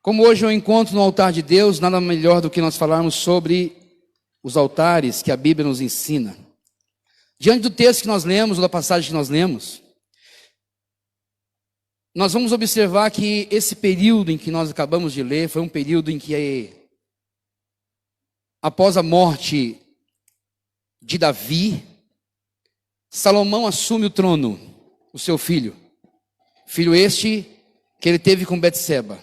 Como hoje eu encontro no altar de Deus, nada melhor do que nós falarmos sobre os altares que a Bíblia nos ensina. Diante do texto que nós lemos, ou da passagem que nós lemos, nós vamos observar que esse período em que nós acabamos de ler foi um período em que, após a morte de Davi, Salomão assume o trono, o seu filho. Filho este que ele teve com Betseba.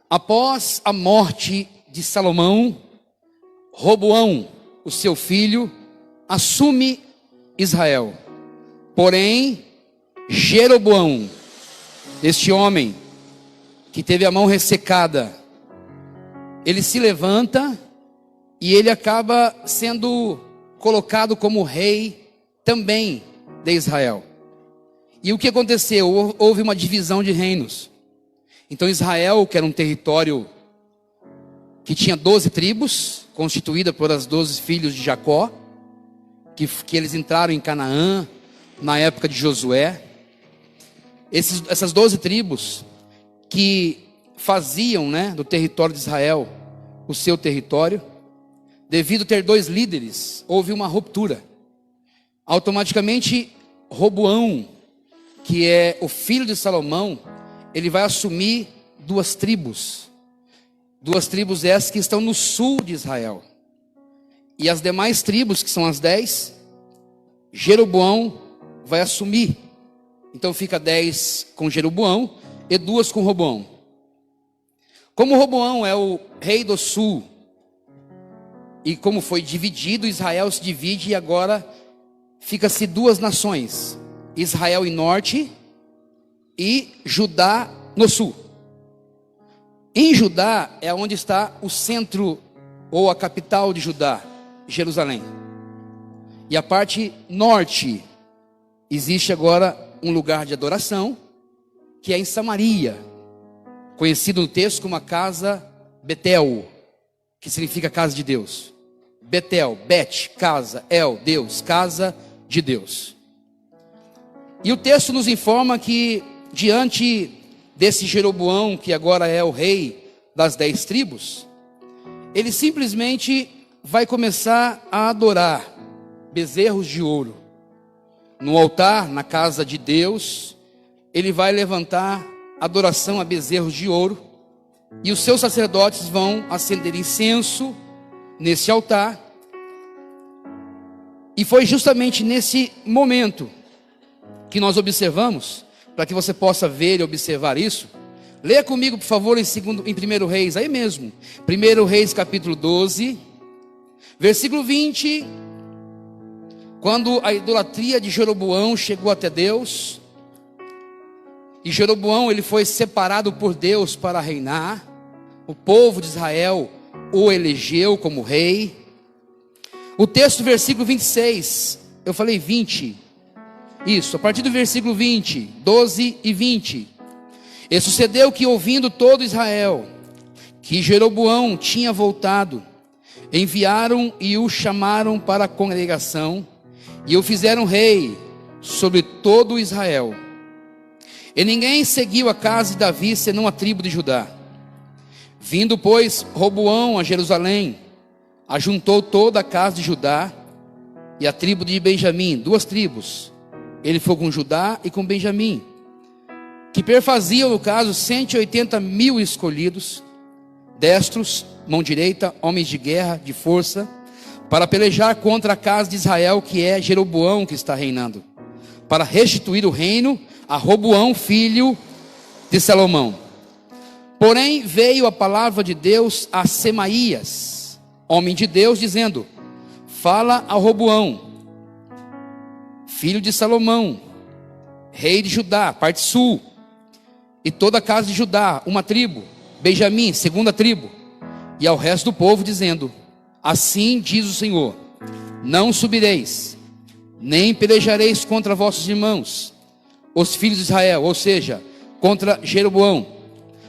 Após a morte de Salomão, Roboão, o seu filho, assume Israel. Porém, Jeroboão, este homem que teve a mão ressecada, ele se levanta e ele acaba sendo colocado como rei também de Israel. E o que aconteceu? Houve uma divisão de reinos. Então Israel, que era um território que tinha 12 tribos, constituída por as 12 filhos de Jacó, que eles entraram em Canaã na época de Josué. Essas 12 tribos que faziam, do território de Israel o seu território, devido a ter 2 líderes, houve uma ruptura. Automaticamente, Roboão, que é o filho de Salomão, ele vai assumir 2 tribos. 2 tribos essas que estão no sul de Israel. E as demais tribos, que são as 10, Jeroboão vai assumir. Então fica 10 com Jeroboão e 2 com Roboão. Como Roboão é o rei do sul, e como foi dividido, Israel se divide e agora fica-se 2 nações. Israel em norte e Judá no sul. Em Judá é onde está o centro ou a capital de Judá, Jerusalém. E a parte norte existe agora um lugar de adoração, que é em Samaria, conhecido no texto como a casa Betel, que significa casa de Deus. Betel, Bet, casa, El, Deus, casa de Deus. E o texto nos informa que diante desse Jeroboão, que agora é o rei das 10 tribos, ele simplesmente vai começar a adorar bezerros de ouro. No altar, na casa de Deus, ele vai levantar adoração a bezerros de ouro, e os seus sacerdotes vão acender incenso nesse altar. E foi justamente nesse momento que nós observamos, para que você possa ver e observar isso. Leia comigo, por favor, em 1 Reis, aí mesmo. 1 Reis, capítulo 12, versículo 20. Quando a idolatria de Jeroboão chegou até Deus, e Jeroboão ele foi separado por Deus para reinar, o povo de Israel o elegeu como rei. O texto, versículo 26, eu falei 20, isso, a partir do versículo 20, 12 e 20. E sucedeu que, ouvindo todo Israel que Jeroboão tinha voltado, enviaram e o chamaram para a congregação, e o fizeram rei sobre todo Israel. E ninguém seguiu a casa de Davi, senão a tribo de Judá. Vindo, pois, Roboão a Jerusalém, ajuntou toda a casa de Judá e a tribo de Benjamim, 2 tribos. Ele foi com Judá e com Benjamim, que perfaziam, no caso, 180.000 escolhidos, destros, mão direita, homens de guerra, de força, para pelejar contra a casa de Israel, que é Jeroboão que está reinando, para restituir o reino a Roboão, filho de Salomão. Porém veio a palavra de Deus a Semaías, homem de Deus, dizendo: fala a Roboão, filho de Salomão, rei de Judá, parte sul, e toda a casa de Judá, 1 tribo, Benjamim, 2ª tribo, e ao resto do povo, dizendo: assim diz o Senhor: não subireis, nem pelejareis contra vossos irmãos, os filhos de Israel, ou seja, contra Jeroboão.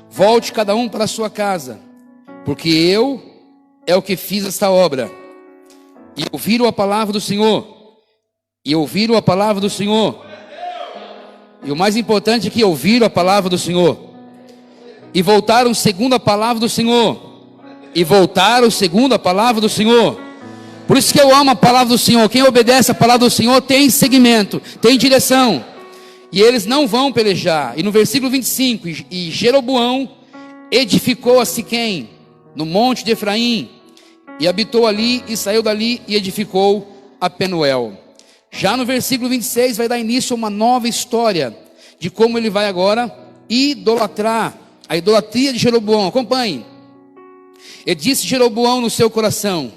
Volte cada um para a sua casa, porque eu é o que fiz esta obra. E ouviram a palavra do Senhor, e ouviram a palavra do Senhor. E o mais importante é que ouviram a palavra do Senhor. e voltaram segundo a palavra do Senhor. E voltaram segundo a palavra do Senhor. Por isso que eu amo a palavra do Senhor. Quem obedece a palavra do Senhor tem seguimento, tem direção. E eles não vão pelejar. E no versículo 25, e Jeroboão edificou a Siquém, no monte de Efraim, e habitou ali, e saiu dali, e edificou a Penuel. Já no versículo 26 vai dar início a uma nova história, de como ele vai agora idolatrar, a idolatria de Jeroboão. Acompanhe. E disse Jeroboão no seu coração: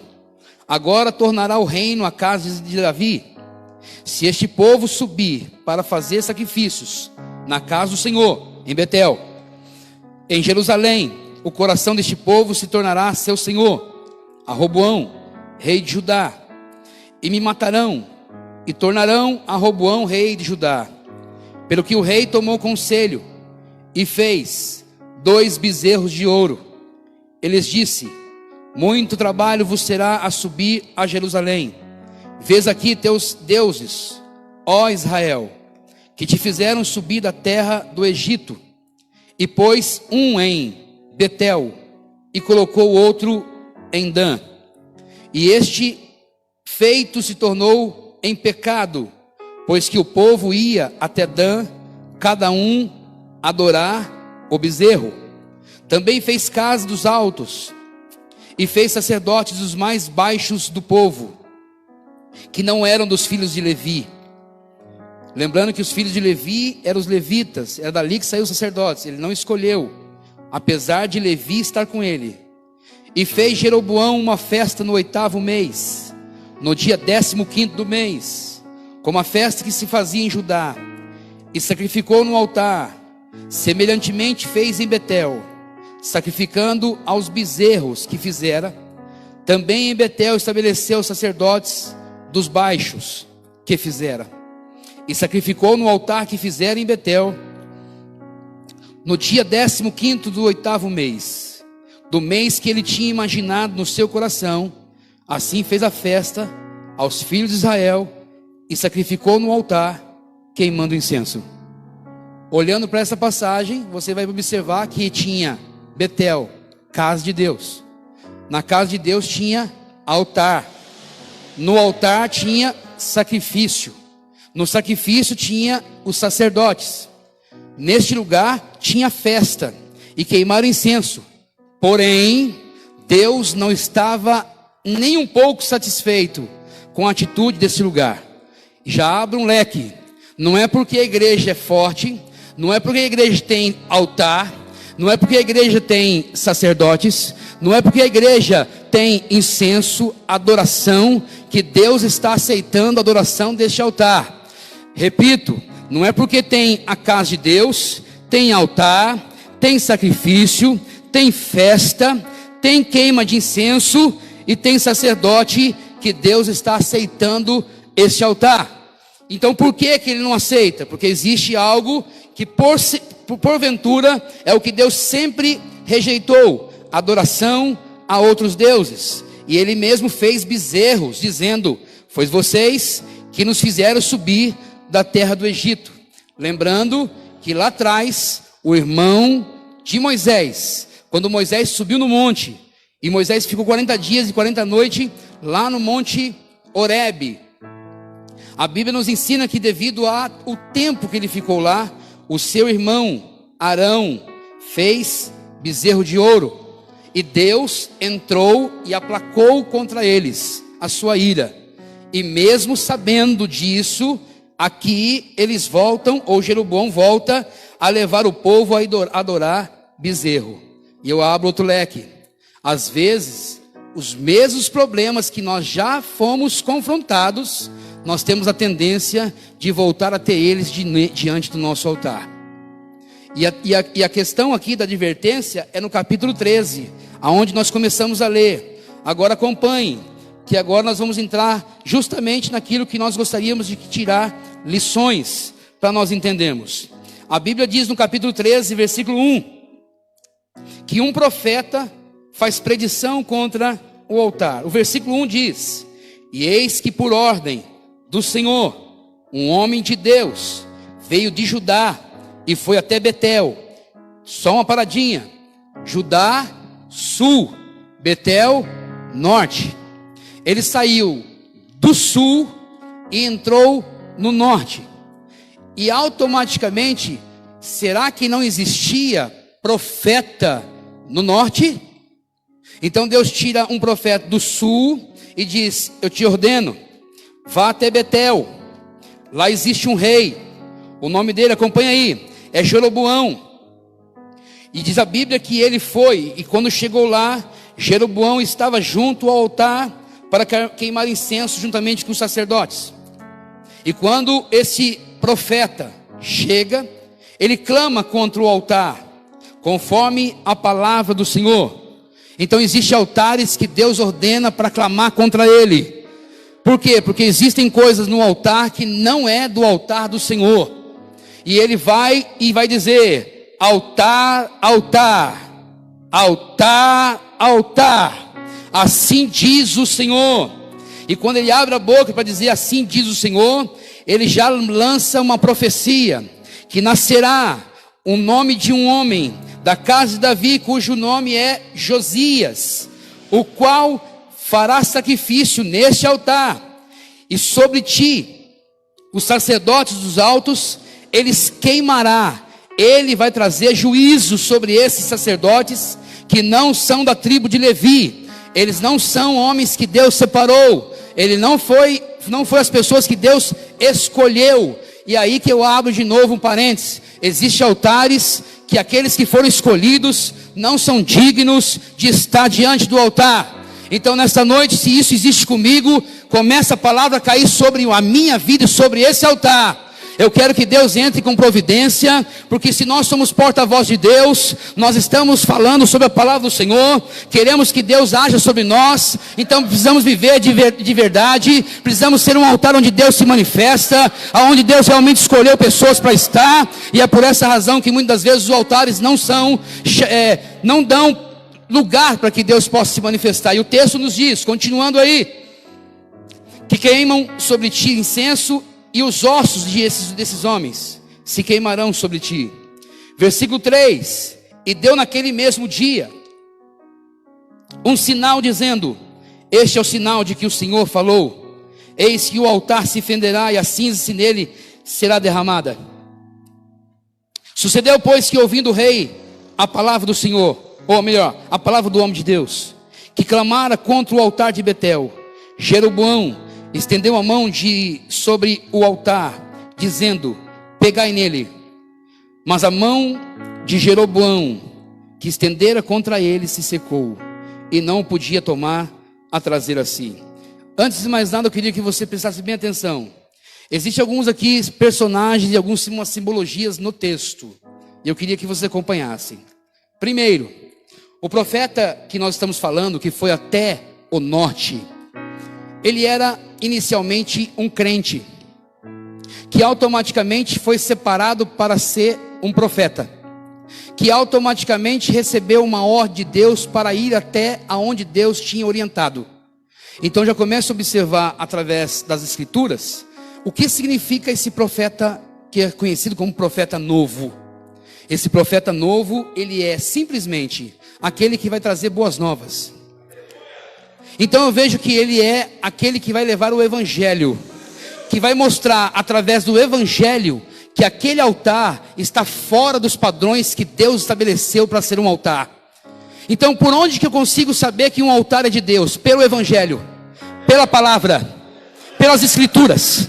agora tornará o reino à casa de Davi, se este povo subir para fazer sacrifícios na casa do Senhor, em Betel. Em Jerusalém, o coração deste povo se tornará seu senhor, a Roboão, rei de Judá. E me matarão, e tornarão a Roboão rei de Judá. Pelo que o rei tomou conselho, e fez 2 bezerros de ouro. Eles disse: muito trabalho vos será a subir a Jerusalém. Vês aqui teus deuses, ó Israel, que te fizeram subir da terra do Egito. E pôs um em Betel, e colocou o outro em Dan. E este feito se tornou em pecado, pois que o povo ia até Dan, cada um adorar o bezerro. Também fez casa dos altos, e fez sacerdotes dos mais baixos do povo, que não eram dos filhos de Levi. Lembrando que os filhos de Levi eram os levitas, era dali que saiu os sacerdotes. Ele não escolheu, apesar de Levi estar com ele. E fez Jeroboão uma festa no 8º mês, no dia 15º do mês, como a festa que se fazia em Judá, e sacrificou no altar. Semelhantemente fez em Betel, sacrificando aos bezerros que fizera. Também em Betel estabeleceu os sacerdotes dos baixos que fizera, e sacrificou no altar que fizera em Betel, no dia 15º do 8º mês, do mês que ele tinha imaginado no seu coração. Assim fez a festa aos filhos de Israel, e sacrificou no altar, queimando incenso. Olhando para essa passagem, você vai observar que tinha Betel, casa de Deus. Na casa de Deus tinha altar. No altar tinha sacrifício. No sacrifício tinha os sacerdotes. Neste lugar tinha festa e queimaram incenso. Porém, Deus não estava nem um pouco satisfeito com a atitude desse lugar. Já abre um leque. Não é porque a igreja é forte, não é porque a igreja tem altar, não é porque a igreja tem sacerdotes, não é porque a igreja tem incenso, adoração, que Deus está aceitando a adoração deste altar. Repito, não é porque tem a casa de Deus, tem altar, tem sacrifício, tem festa, tem queima de incenso e tem sacerdote, que Deus está aceitando este altar. Então por que ele não aceita? Porque existe algo que porventura é o que Deus sempre rejeitou: adoração a outros deuses. E ele mesmo fez bezerros, dizendo: foi vocês que nos fizeram subir da terra do Egito. Lembrando que lá atrás, o irmão de Moisés, quando Moisés subiu no monte, e Moisés ficou 40 dias e 40 noites lá no monte Horebe, a Bíblia nos ensina que devido ao tempo que ele ficou lá, o seu irmão Arão fez bezerro de ouro, e Deus entrou e aplacou contra eles a sua ira. E mesmo sabendo disso, aqui eles voltam, ou Jeroboão volta a levar o povo a adorar bezerro. E eu abro outro leque. Às vezes, os mesmos problemas que nós já fomos confrontados, nós temos a tendência de voltar a ter eles diante do nosso altar. E a questão aqui da advertência é no capítulo 13, aonde nós começamos a ler. Agora acompanhe, que agora nós vamos entrar justamente naquilo que nós gostaríamos de tirar lições para nós entendermos. A Bíblia diz no capítulo 13, versículo 1, que um profeta faz predição contra o altar. O versículo 1 diz: e eis que por ordem do Senhor, um homem de Deus veio de Judá e foi até Betel, Só uma paradinha. Judá, sul. Betel, norte. Ele saiu do sul e entrou no norte. E automaticamente, será que não existia profeta no norte? Então Deus tira um profeta do sul e diz: eu te ordeno, vá até Betel. Lá existe um rei. O nome dele, acompanha aí, é Jeroboão. E diz a Bíblia que ele foi, e quando chegou lá, Jeroboão estava junto ao altar para queimar incenso juntamente com os sacerdotes. E quando esse profeta chega, ele clama contra o altar, conforme a palavra do Senhor. Então existem altares que Deus ordena para clamar contra ele. Por quê? Porque existem coisas no altar que não é do altar do Senhor. E ele vai dizer: altar, altar, altar, altar, assim diz o Senhor. E quando ele abre a boca para dizer assim diz o Senhor, ele já lança uma profecia, que nascerá o nome de um homem da casa de Davi, cujo nome é Josias, o qual fará sacrifício neste altar, e sobre ti, os sacerdotes dos altos, eles queimará. Ele vai trazer juízo sobre esses sacerdotes, que não são da tribo de Levi. Eles não são homens que Deus separou. Ele não foi as pessoas que Deus escolheu. E aí que eu abro de novo um parênteses. Existem altares que aqueles que foram escolhidos não são dignos de estar diante do altar. Então nesta noite, se isso existe comigo, começa a palavra a cair sobre a minha vida e sobre esse altar. Eu quero que Deus entre com providência, porque se nós somos porta-voz de Deus, nós estamos falando sobre a palavra do Senhor, queremos que Deus haja sobre nós, então precisamos viver de verdade, precisamos ser um altar onde Deus se manifesta, onde Deus realmente escolheu pessoas para estar, e é por essa razão que muitas vezes os altares não dão lugar para que Deus possa se manifestar. E o texto nos diz, continuando aí, que queimam sobre ti incenso, e os ossos desses homens se queimarão sobre ti. Versículo 3: e deu naquele mesmo dia um sinal dizendo: este é o sinal de que o Senhor falou, eis que o altar se fenderá e a cinza nele será derramada. Sucedeu, pois, que ouvindo o rei a palavra do Senhor, ou melhor, a palavra do homem de Deus, que clamara contra o altar de Betel, Jeroboão estendeu a mão sobre o altar, dizendo: pegai nele. Mas a mão de Jeroboão, que estendera contra ele, se secou, e não podia tomar a trazer a si. Antes de mais nada, eu queria que você prestasse bem atenção. Existem alguns aqui personagens e algumas simbologias no texto, e eu queria que você acompanhasse. Primeiro, o profeta que nós estamos falando, que foi até o norte, ele era inicialmente um crente, que automaticamente foi separado para ser um profeta, que automaticamente recebeu uma ordem de Deus para ir até aonde Deus tinha orientado. Então já começa a observar através das escrituras, o que significa esse profeta que é conhecido como profeta novo. Esse profeta novo, ele é simplesmente aquele que vai trazer boas novas. Então eu vejo que ele é aquele que vai levar o evangelho, que vai mostrar através do evangelho que aquele altar está fora dos padrões que Deus estabeleceu para ser um altar. Então por onde que eu consigo saber que um altar é de Deus? Pelo evangelho, pela palavra, pelas escrituras.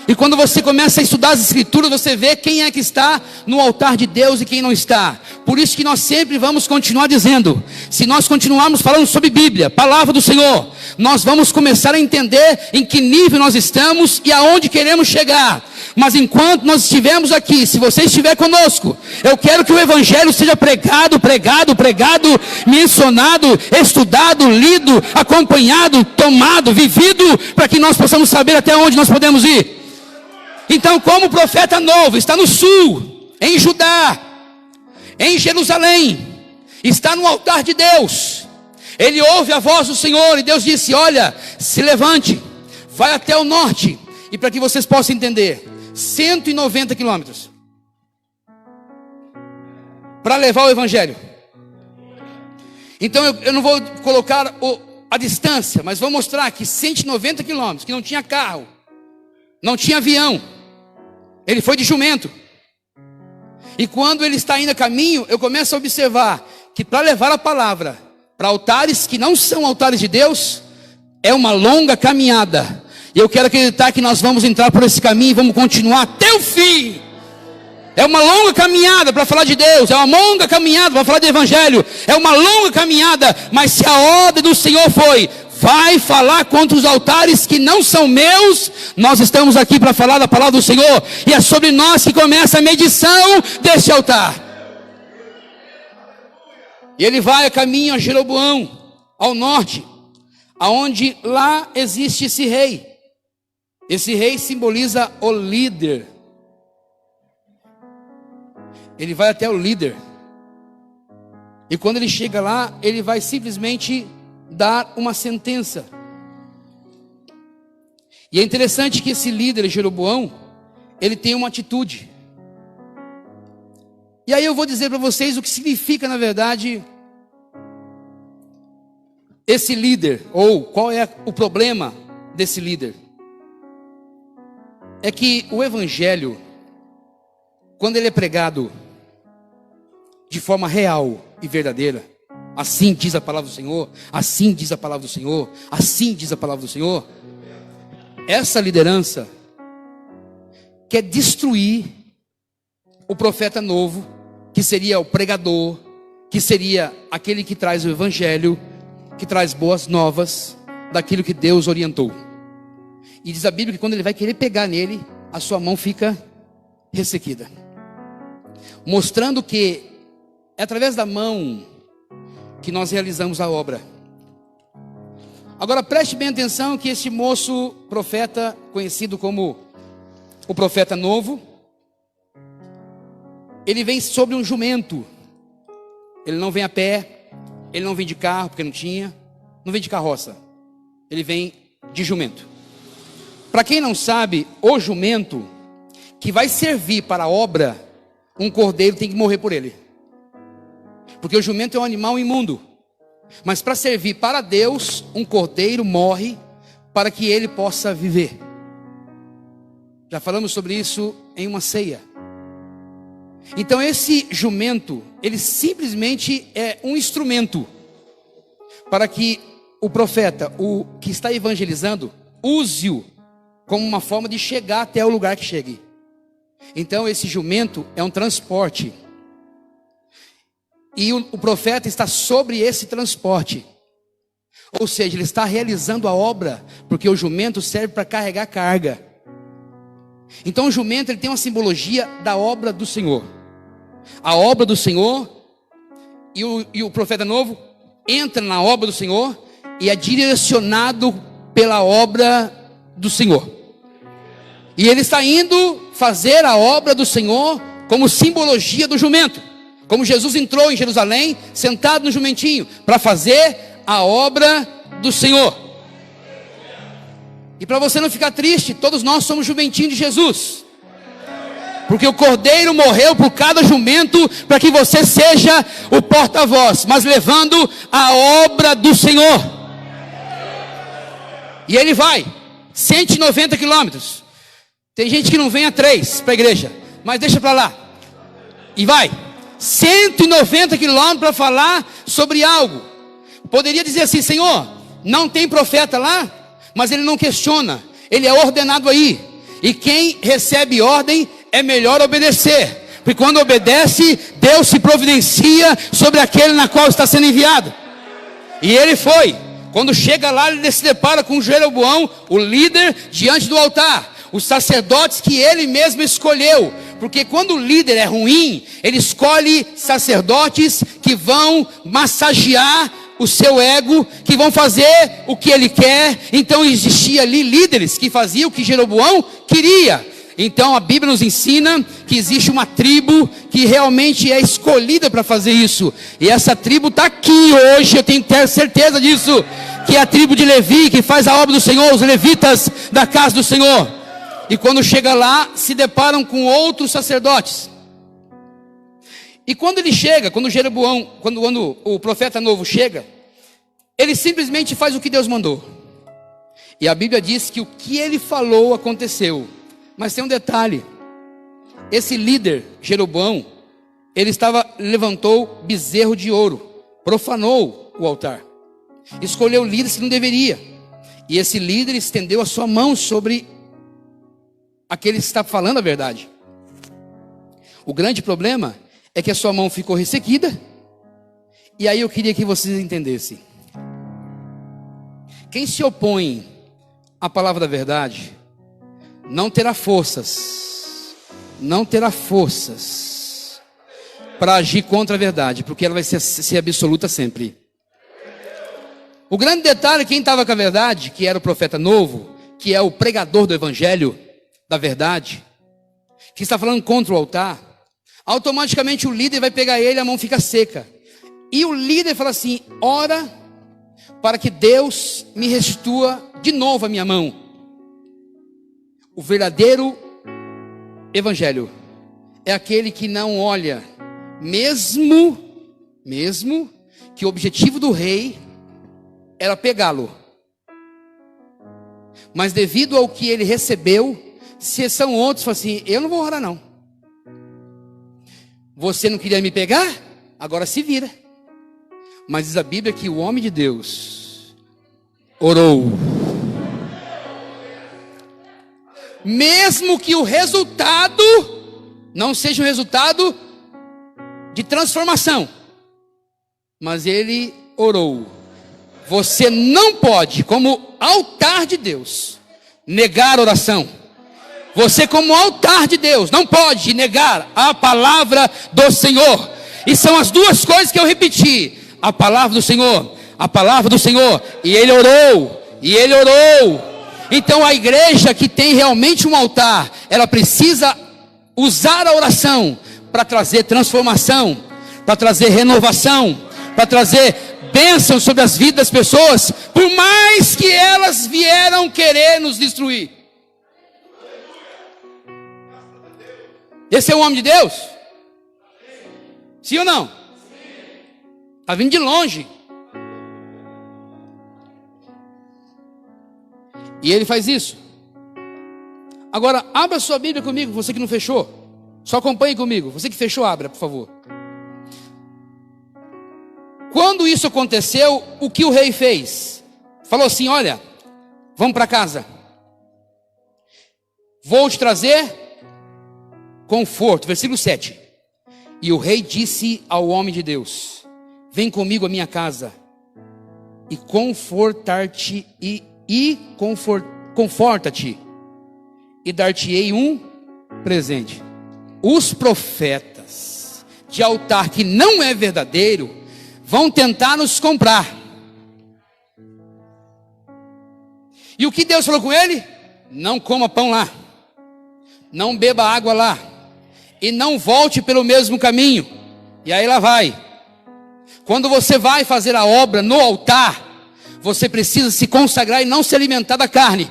E quando você começa a estudar as escrituras, você vê quem é que está no altar de Deus e quem não está. Por isso que nós sempre vamos continuar dizendo, se nós continuarmos falando sobre Bíblia, palavra do Senhor, nós vamos começar a entender em que nível nós estamos e aonde queremos chegar. Mas enquanto nós estivermos aqui, se você estiver conosco, eu quero que o evangelho seja pregado, mencionado, estudado, lido, acompanhado, tomado, vivido, para que nós possamos saber até onde nós podemos ir. Então, como profeta novo, está no sul, em Judá, em Jerusalém, está no altar de Deus. Ele ouve a voz do Senhor e Deus disse: olha, se levante, vai até o norte. E para que vocês possam entender, 190 quilômetros. para levar o evangelho. Então eu não vou colocar a distância, mas vou mostrar que 190 quilômetros, que não tinha carro, não tinha avião, ele foi de jumento. E quando ele está indo a caminho, eu começo a observar que para levar a palavra para altares que não são altares de Deus, é uma longa caminhada. E eu quero acreditar que nós vamos entrar por esse caminho e vamos continuar até o fim. É uma longa caminhada para falar de Deus, é uma longa caminhada para falar do evangelho, é uma longa caminhada, mas se a ordem do Senhor foi, vai falar contra os altares que não são meus, nós estamos aqui para falar da palavra do Senhor, e é sobre nós que começa a medição desse altar. E ele vai a caminho a Jeroboão, ao norte, aonde lá existe esse rei. Esse rei simboliza o líder. Ele vai até o líder. E quando ele chega lá, ele vai simplesmente dar uma sentença. E é interessante que esse líder, Jeroboão, ele tem uma atitude. E aí eu vou dizer para vocês o que significa, na verdade, esse líder, ou qual é o problema desse líder. É que o evangelho, quando ele é pregado de forma real e verdadeira, assim diz a palavra do Senhor, assim diz a palavra do Senhor, assim diz a palavra do Senhor, essa liderança quer destruir o profeta novo, que seria o pregador, que seria aquele que traz o evangelho, que traz boas novas daquilo que Deus orientou. E diz a Bíblia que quando ele vai querer pegar nele, a sua mão fica ressequida, mostrando que é através da mão que nós realizamos a obra. Agora preste bem atenção que este moço profeta, conhecido como o profeta novo, ele vem sobre um jumento. Ele não vem a pé, ele não vem de carro, porque não tinha, não vem de carroça, ele vem de jumento. Para quem não sabe, o jumento que vai servir para a obra, um cordeiro tem que morrer por ele, porque o jumento é um animal imundo. Mas para servir para Deus, um cordeiro morre para que ele possa viver. Já falamos sobre isso em uma ceia. Então esse jumento, ele simplesmente é um instrumento para que o profeta, o que está evangelizando, use-o como uma forma de chegar até o lugar que chegue. Então esse jumento é um transporte. E o profeta está sobre esse transporte. Ou seja, ele está realizando a obra, porque o jumento serve para carregar carga. Então o jumento ele tem uma simbologia da obra do Senhor. A obra do Senhor, e o profeta novo entra na obra do Senhor e é direcionado pela obra do Senhor. E ele está indo fazer a obra do Senhor como simbologia do jumento. Como Jesus entrou em Jerusalém, sentado no jumentinho, para fazer a obra do Senhor. E para você não ficar triste, todos nós somos jumentinho de Jesus. Porque o cordeiro morreu por cada jumento, para que você seja o porta-voz, mas levando a obra do Senhor. E ele vai, 190 quilômetros. Tem gente que não vem a 3 para a igreja, mas deixa para lá. E vai, 190 quilômetros para falar sobre algo. Poderia dizer assim: Senhor, não tem profeta lá, mas ele não questiona, ele é ordenado aí. E quem recebe ordem é melhor obedecer, porque quando obedece, Deus se providencia sobre aquele na qual está sendo enviado. E ele foi. Quando chega lá, ele se depara com Jeroboão, o líder, diante do altar. Os sacerdotes que ele mesmo escolheu. Porque quando o líder é ruim, ele escolhe sacerdotes que vão massagear o seu ego, que vão fazer o que ele quer. Então existia ali líderes que faziam o que Jeroboão queria. Então a Bíblia nos ensina que existe uma tribo que realmente é escolhida para fazer isso. E essa tribo está aqui hoje, eu tenho que ter certeza disso. Que é a tribo de Levi, que faz a obra do Senhor, os levitas da casa do Senhor. E quando chega lá, se deparam com outros sacerdotes. E quando ele chega, quando o profeta novo chega, ele simplesmente faz o que Deus mandou. E a Bíblia diz que o que ele falou aconteceu. Mas tem um detalhe. Esse líder, Jeroboão, levantou bezerro de ouro, profanou o altar, escolheu líderes que não deveria. E esse líder estendeu a sua mão sobre aquele que está falando a verdade. O grande problema é que a sua mão ficou ressequida. E aí eu queria que vocês entendessem. Quem se opõe à palavra da verdade não terá forças para agir contra a verdade, porque ela vai ser absoluta sempre. O grande detalhe é quem estava com a verdade, que era o profeta novo, que é o pregador do evangelho da verdade, que está falando contra o altar, automaticamente o líder vai pegar ele, a mão fica seca. E o líder fala assim: ora para que Deus me restitua de novo a minha mão. O verdadeiro evangelho é aquele que não olha, mesmo que o objetivo do rei era pegá-lo, mas devido ao que ele recebeu, se são outros, fala assim: eu não vou orar não. Você não queria me pegar? Agora se vira. Mas diz a Bíblia que o homem de Deus orou. Mesmo que o resultado não seja um resultado de transformação, mas ele orou. Você não pode, como altar de Deus, negar a oração. Você, como altar de Deus, não pode negar a palavra do Senhor. E são as duas coisas que eu repeti: a palavra do Senhor, e ele orou. Então a igreja que tem realmente um altar, ela precisa usar a oração para trazer transformação, para trazer renovação, para trazer bênção sobre as vidas das pessoas, por mais que elas vieram querer nos destruir. Esse é o homem de Deus? Sim ou não? Está vindo de longe. E ele faz isso. Agora, abra sua Bíblia comigo, você que não fechou. Só acompanhe comigo. Você que fechou, abra, por favor. Quando isso aconteceu, o que o rei fez? Falou assim: olha, vamos para casa. Vou te trazer conforto. Versículo 7. E o rei disse ao homem de Deus: vem comigo à minha casa e confortar-te conforta-te e dar-te-ei um presente. Os profetas de altar que não é verdadeiro vão tentar nos comprar. E o que Deus falou com ele? Não coma pão lá, não beba água lá, e não volte pelo mesmo caminho. E aí lá vai. Quando você vai fazer a obra no altar, você precisa se consagrar e não se alimentar da carne.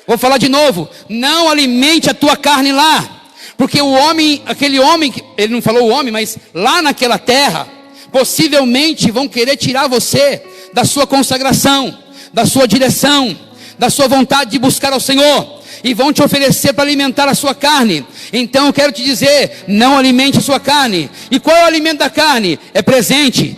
Vou falar de novo: não alimente a tua carne lá, porque o homem, aquele homem, ele não falou o homem, mas lá naquela terra, possivelmente vão querer tirar você da sua consagração, da sua direção, da sua vontade de buscar ao Senhor, e vão te oferecer para alimentar a sua carne. Então eu quero te dizer: não alimente a sua carne. E qual é o alimento da carne? É presente.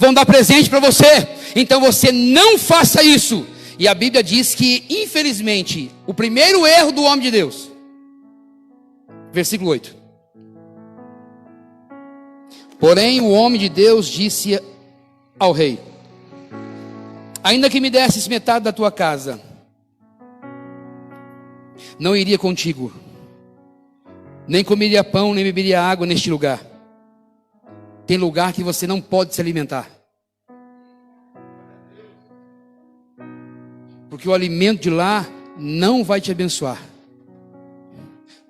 Vão dar presente para você. Então você não faça isso. E a Bíblia diz que, infelizmente, o primeiro erro do homem de Deus, versículo 8: porém o homem de Deus disse ao rei: ainda que me desses metade da tua casa, não iria contigo, nem comeria pão, nem beberia água neste lugar. Tem lugar que você não pode se alimentar, porque o alimento de lá não vai te abençoar.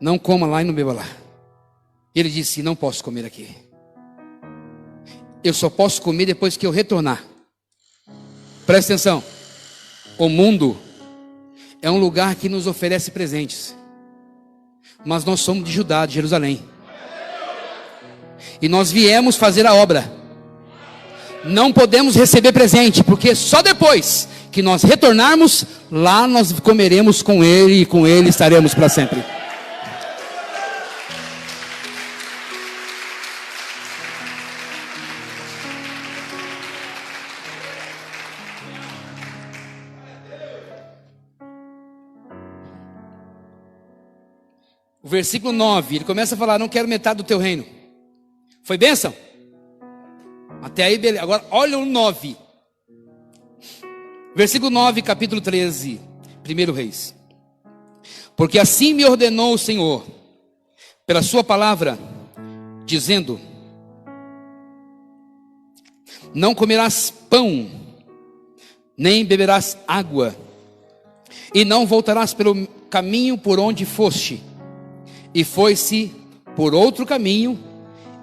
Não coma lá e não beba lá. Ele disse: não posso comer aqui. Eu só posso comer depois que eu retornar. Presta atenção. O mundo é um lugar que nos oferece presentes. mas nós somos de Judá, de Jerusalém. E nós viemos fazer a obra. Não podemos receber presente, porque só depois que nós retornarmos, lá nós comeremos com Ele e com Ele estaremos para sempre. O versículo 9, ele começa a falar: não quero metade do teu reino. Foi bênção? Até aí, beleza. Agora, olha o 9. Versículo 9, capítulo 13, 1 Reis. Porque assim me ordenou o Senhor, pela sua palavra, dizendo: não comerás pão, nem beberás água, e não voltarás pelo caminho por onde foste. E foi-se por outro caminho,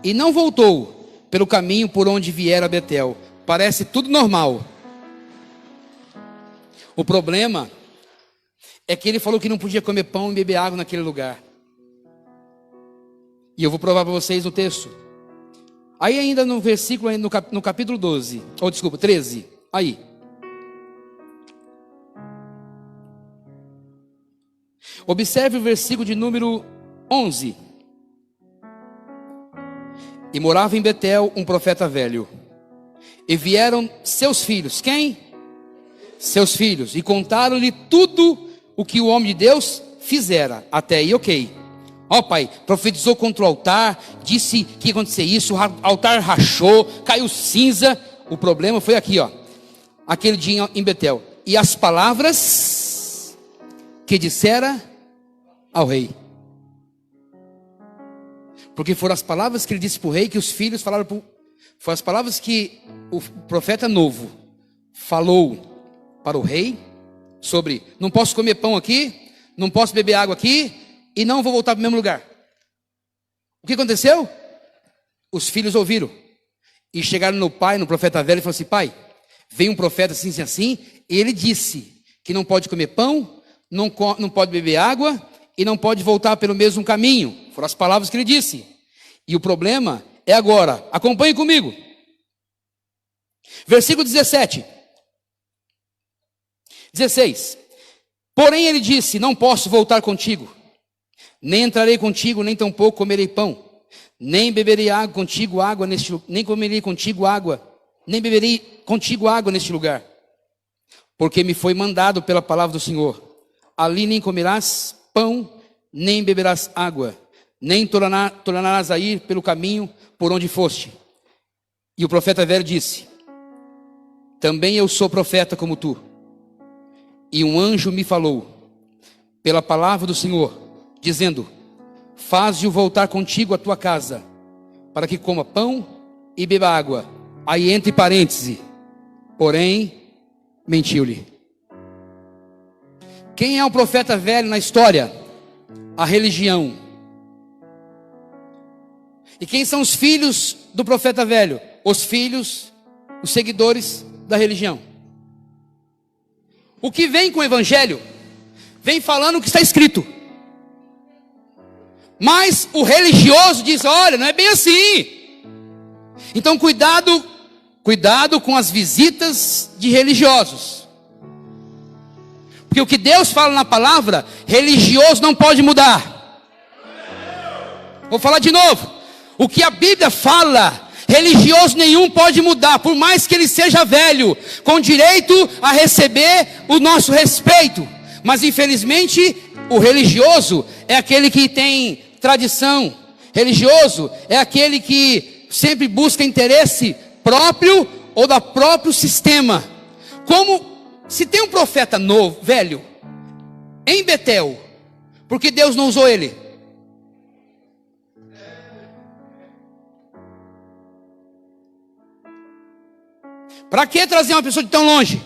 e não voltou pelo caminho por onde viera a Betel. Parece tudo normal. O problema é que ele falou que não podia comer pão e beber água naquele lugar. E eu vou provar para vocês no texto. Aí ainda no versículo, no capítulo 12, ou desculpa, 13, aí. Observe o versículo de número 11. E morava em Betel um profeta velho, e vieram seus filhos. Quem? Seus filhos, e contaram-lhe tudo o que o homem de Deus fizera. Até aí, ok. Ó pai, profetizou contra o altar, disse que ia acontecer isso, o altar rachou, caiu cinza. O problema foi aqui, ó, aquele dia em Betel. E as palavras que dissera ao rei. Porque foram as palavras que ele disse para o rei, que os filhos falaram para o... Foram as palavras que o profeta novo falou para o rei, sobre: não posso comer pão aqui, não posso beber água aqui, e não vou voltar para o mesmo lugar. O que aconteceu? Os filhos ouviram, e chegaram no pai, no profeta velho, e falaram assim: pai, veio um profeta assim, assim, assim, e ele disse que não pode comer pão, não pode beber água, e não pode voltar pelo mesmo caminho. Foram as palavras que ele disse. E o problema é agora. Acompanhe comigo. Versículo 17. 16. Porém ele disse: não posso voltar contigo, nem entrarei contigo, nem tampouco comerei pão, nem beberei água contigo, nem comerei contigo água, nem beberei contigo água neste lugar. Porque me foi mandado pela palavra do Senhor: ali nem comerás pão, nem beberás água, nem tornarás a ir pelo caminho por onde foste. E o profeta velho disse: também eu sou profeta como tu. E um anjo me falou pela palavra do Senhor, dizendo: faze-o voltar contigo à tua casa, para que coma pão e beba água. Aí entre parênteses, porém mentiu-lhe. Quem é o profeta velho na história? A religião. E quem são os filhos do profeta velho? Os filhos, os seguidores da religião. O que vem com o evangelho? Vem falando o que está escrito. Mas o religioso diz: olha, não é bem assim. Então cuidado com as visitas de religiosos. Porque o que Deus fala na palavra, religioso não pode mudar. Vou falar de novo. O que a Bíblia fala, religioso nenhum pode mudar, por mais que ele seja velho, com direito a receber o nosso respeito. Mas infelizmente, o religioso é aquele que tem tradição. Religioso é aquele que sempre busca interesse próprio ou da próprio sistema. Como se tem um profeta novo, velho, em Betel, porque Deus não usou ele? Para que trazer uma pessoa de tão longe?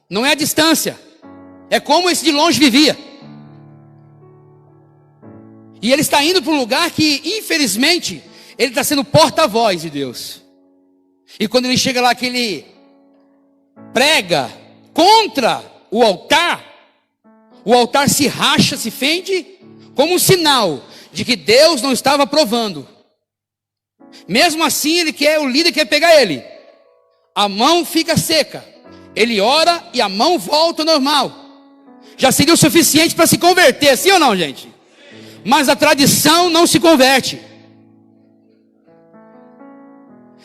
Não é a distância, é como esse de longe vivia. E ele está indo para um lugar que, infelizmente, ele está sendo porta-voz de Deus. E quando ele chega lá, que ele prega contra o altar o altar se racha, se fende, como um sinal de que Deus não estava aprovando. Mesmo assim, o líder quer pegar ele. A mão fica seca. Ele ora e a mão volta ao normal. Já seria o suficiente para se converter, sim ou não, gente? Mas a tradição não se converte.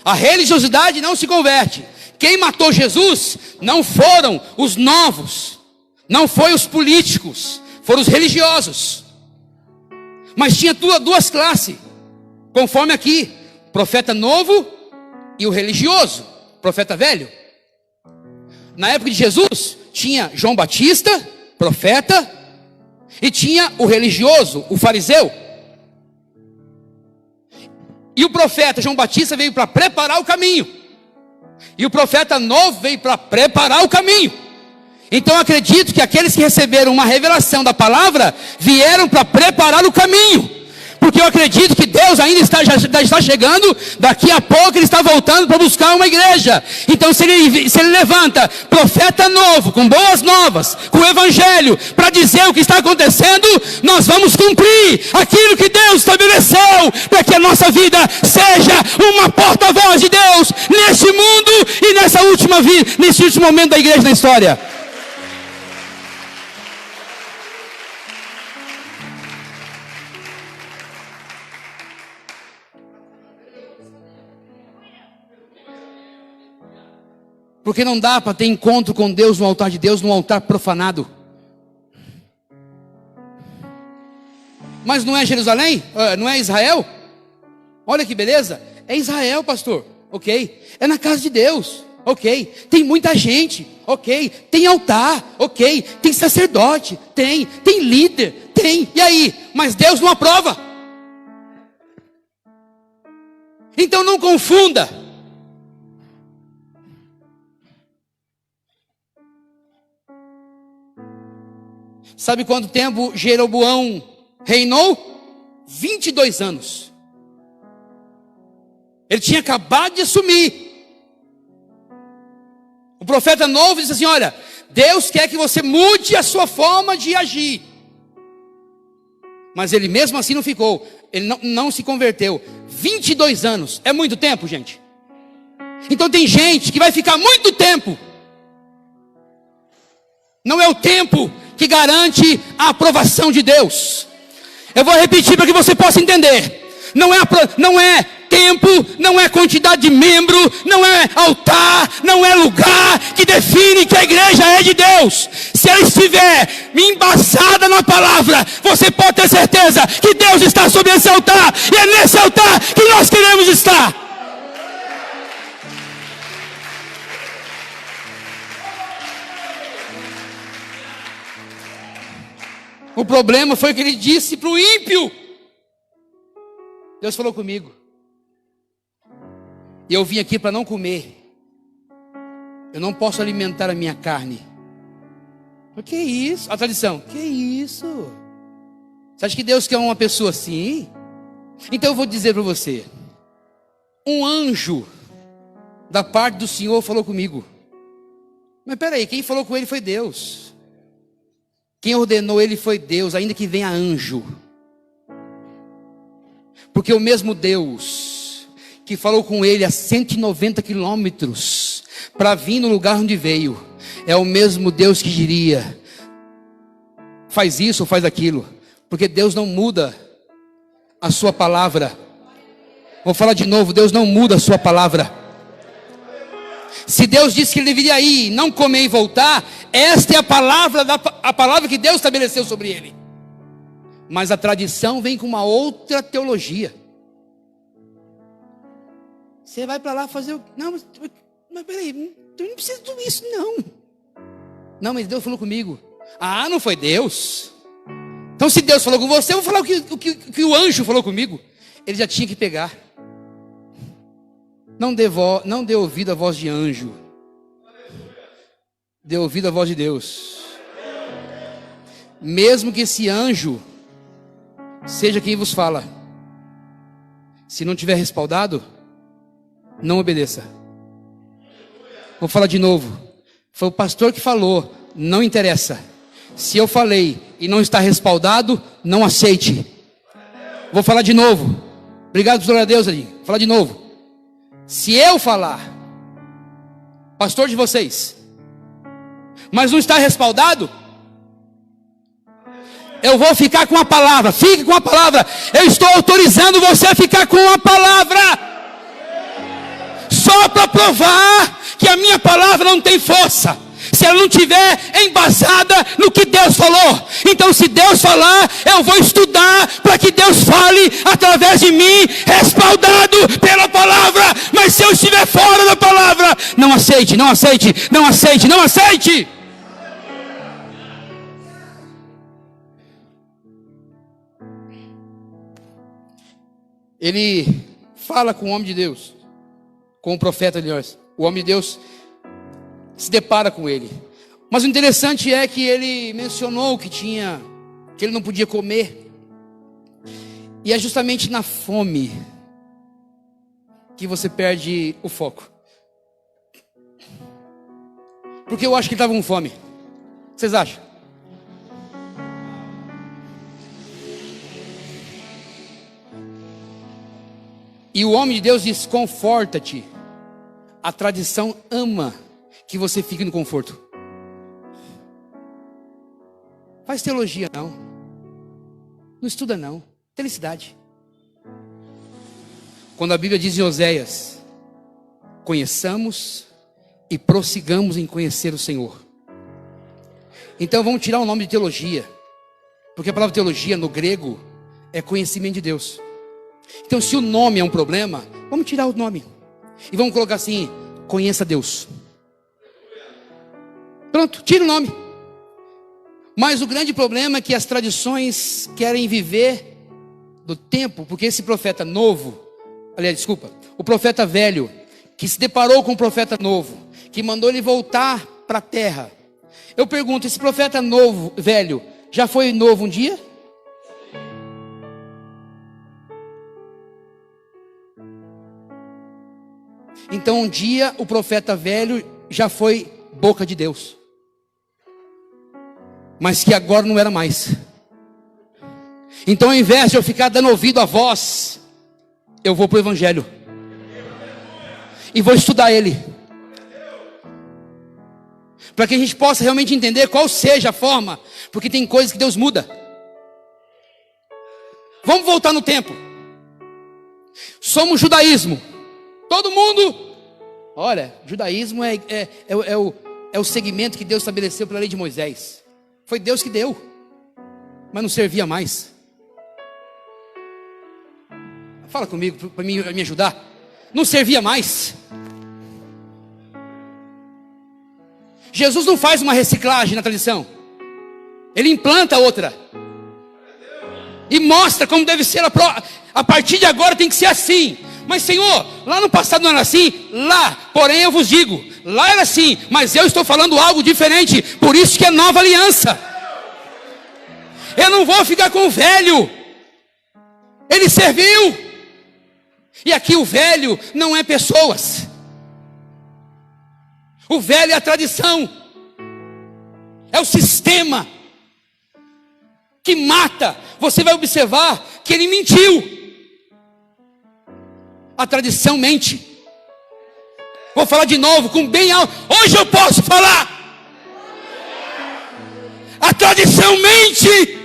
A religiosidade não se converte. Quem matou Jesus não foram os novos, não foi os políticos, foram os religiosos. Mas tinha duas classes, conforme aqui, profeta novo e o religioso, profeta velho. Na época de Jesus, tinha João Batista, profeta, e tinha o religioso, o fariseu. E o profeta João Batista veio para preparar o caminho, e o profeta novo veio para preparar o caminho. Então eu acredito que aqueles que receberam uma revelação da palavra vieram para preparar o caminho, porque eu acredito que Deus ainda já está chegando. Daqui a pouco Ele está voltando para buscar uma igreja. Então se ele levanta profeta novo, com boas novas, com o evangelho, para dizer o que está acontecendo, nós vamos cumprir aquilo que Deus estabeleceu, para que a nossa vida seja uma porta-voz de Deus neste mundo e nesse último momento da igreja na história. Porque não dá para ter encontro com Deus no altar de Deus, num altar profanado. Mas não é Jerusalém? Não é Israel? Olha que beleza. É Israel, pastor. Ok. É na casa de Deus. Ok. Tem muita gente. Ok. Tem altar. Ok. Tem sacerdote. Tem líder. Tem. E aí? Mas Deus não aprova. Então não confunda. Sabe quanto tempo Jeroboão reinou? 22 anos. Ele tinha acabado de assumir. O profeta novo disse assim: olha, Deus quer que você mude a sua forma de agir. Mas ele mesmo assim não ficou. Ele não se converteu. 22 anos. É muito tempo, gente. Então tem gente que vai ficar muito tempo. Não é o tempo que garante a aprovação de Deus. Eu vou repetir para que você possa entender. Não é tempo, não é quantidade de membro, não é altar, não é lugar que define que a igreja é de Deus. Se ela estiver embasada na palavra, você pode ter certeza que Deus está sobre esse altar, e é nesse altar que nós queremos estar. O problema foi que ele disse para o ímpio. Deus falou comigo. E eu vim aqui para não comer. Eu não posso alimentar a minha carne. O que é isso? A tradição. Que é isso? Você acha que Deus quer uma pessoa assim? Então eu vou dizer para você. Um anjo da parte do Senhor falou comigo. Mas peraí, quem falou com ele foi Deus. Quem ordenou ele foi Deus, ainda que venha anjo. Porque o mesmo Deus que falou com ele a 190 quilômetros para vir no lugar onde veio, é o mesmo Deus que diria: faz isso ou faz aquilo. Porque Deus não muda a sua palavra. Vou falar de novo, Deus não muda a sua palavra. Se Deus disse que ele deveria ir, não comer e voltar, esta é a palavra que Deus estabeleceu sobre ele. Mas a tradição vem com uma outra teologia. Você vai para lá fazer o... Não, mas peraí, eu não preciso de tudo isso, não. Não, mas Deus falou comigo. Ah, não foi Deus? Então se Deus falou com você, eu vou falar o que o anjo falou comigo. Ele já tinha que pegar. Não dê ouvido à voz de anjo. Dê ouvido à voz de Deus. Mesmo que esse anjo seja quem vos fala, se não tiver respaldado, não obedeça. Vou falar de novo. Foi o pastor que falou, não interessa. Se eu falei e não está respaldado, não aceite. Vou falar de novo. Obrigado, glória a Deus ali. Vou falar de novo. Se eu falar, pastor de vocês, mas não está respaldado, eu vou ficar com a palavra. Fique com a palavra. Eu estou autorizando você a ficar com a palavra, só para provar que a minha palavra não tem força, se ela não tiver embasada no que Deus falou. Então, se Deus falar, eu vou estudar para que Deus fale através de mim, respaldado pela palavra. Mas se eu estiver fora da palavra, não aceite, não aceite, não aceite, não aceite. Ele fala com o homem de Deus, com o profeta Elias. O homem de Deus se depara com ele. Mas o interessante é que ele mencionou que ele não podia comer. E é justamente na fome que você perde o foco. Porque eu acho que ele estava com fome. Vocês acham? E o homem de Deus diz: conforta-te. A tradição ama que você fique no conforto. Faz teologia não. Não estuda não. Felicidade. Quando a Bíblia diz em Oséias: conheçamos e prossigamos em conhecer o Senhor. Então vamos tirar o nome de teologia, porque a palavra teologia no grego é conhecimento de Deus. Então, se o nome é um problema, vamos tirar o nome e vamos colocar assim: conheça Deus. Pronto, tira o nome. Mas o grande problema é que as tradições querem viver do tempo, porque esse profeta novo, aliás, desculpa, o profeta velho, que se deparou com o profeta novo, que mandou ele voltar para a terra. Eu pergunto: esse profeta novo, velho, já foi novo um dia? Então um dia o profeta velho já foi boca de Deus, mas que agora não era mais. Então, ao invés de eu ficar dando ouvido à voz, eu vou para o Evangelho e vou estudar ele, para que a gente possa realmente entender qual seja a forma, porque tem coisas que Deus muda. Vamos voltar no tempo. Somos judaísmo. Todo mundo, olha, judaísmo é o segmento que Deus estabeleceu pela lei de Moisés. Foi Deus que deu, mas não servia mais. Fala comigo para me ajudar. Não servia mais. Jesus não faz uma reciclagem na tradição. Ele implanta outra e mostra como deve ser a partir de agora tem que ser assim. Mas Senhor, lá no passado não era assim. Lá, porém eu vos digo, lá era assim, mas eu estou falando algo diferente. Por isso que é nova aliança. Eu não vou ficar com o velho. Ele serviu. E aqui o velho não é pessoas. O velho é a tradição. É o sistema que mata. Você vai observar que ele mentiu. A tradição mente. Vou falar de novo com bem alto. Hoje eu posso falar. A tradição mente.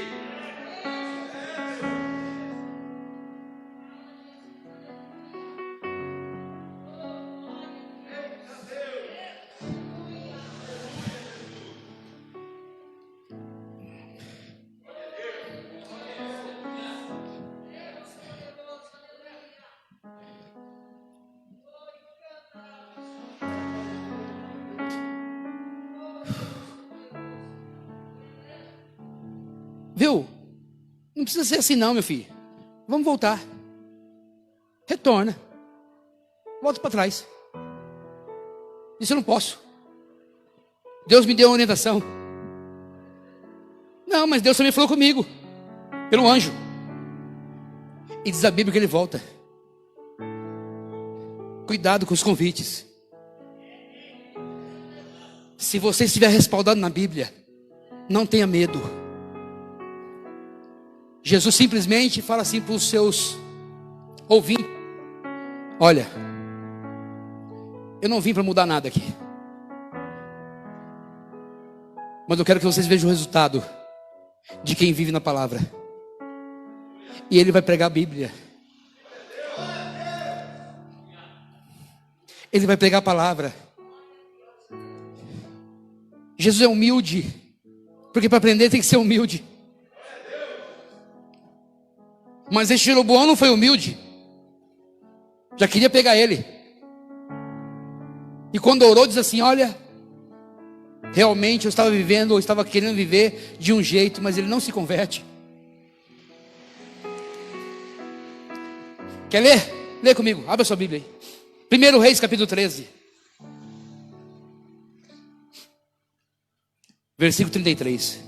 Viu? Não precisa ser assim não, meu filho. Vamos voltar. Retorna. Volta para trás. Isso eu não posso. Deus me deu uma orientação. Não, mas Deus também falou comigo. Pelo anjo. E diz a Bíblia que ele volta. Cuidado com os convites. Se você estiver respaldado na Bíblia, Não tenha medo. Jesus simplesmente fala assim para os seus ouvintes: olha, eu não vim para mudar nada aqui, mas eu quero que vocês vejam o resultado de quem vive na palavra. E ele vai pregar a Bíblia. Ele vai pregar a palavra. Jesus é humilde, porque para aprender tem que ser humilde. Mas esse Jeroboão não foi humilde, já queria pegar ele. E quando orou, diz assim: olha, realmente eu estava vivendo, ou estava querendo viver de um jeito, mas ele não se converte. Quer ler? Lê comigo, abre a sua Bíblia aí. 1 Reis capítulo 13, versículo 33.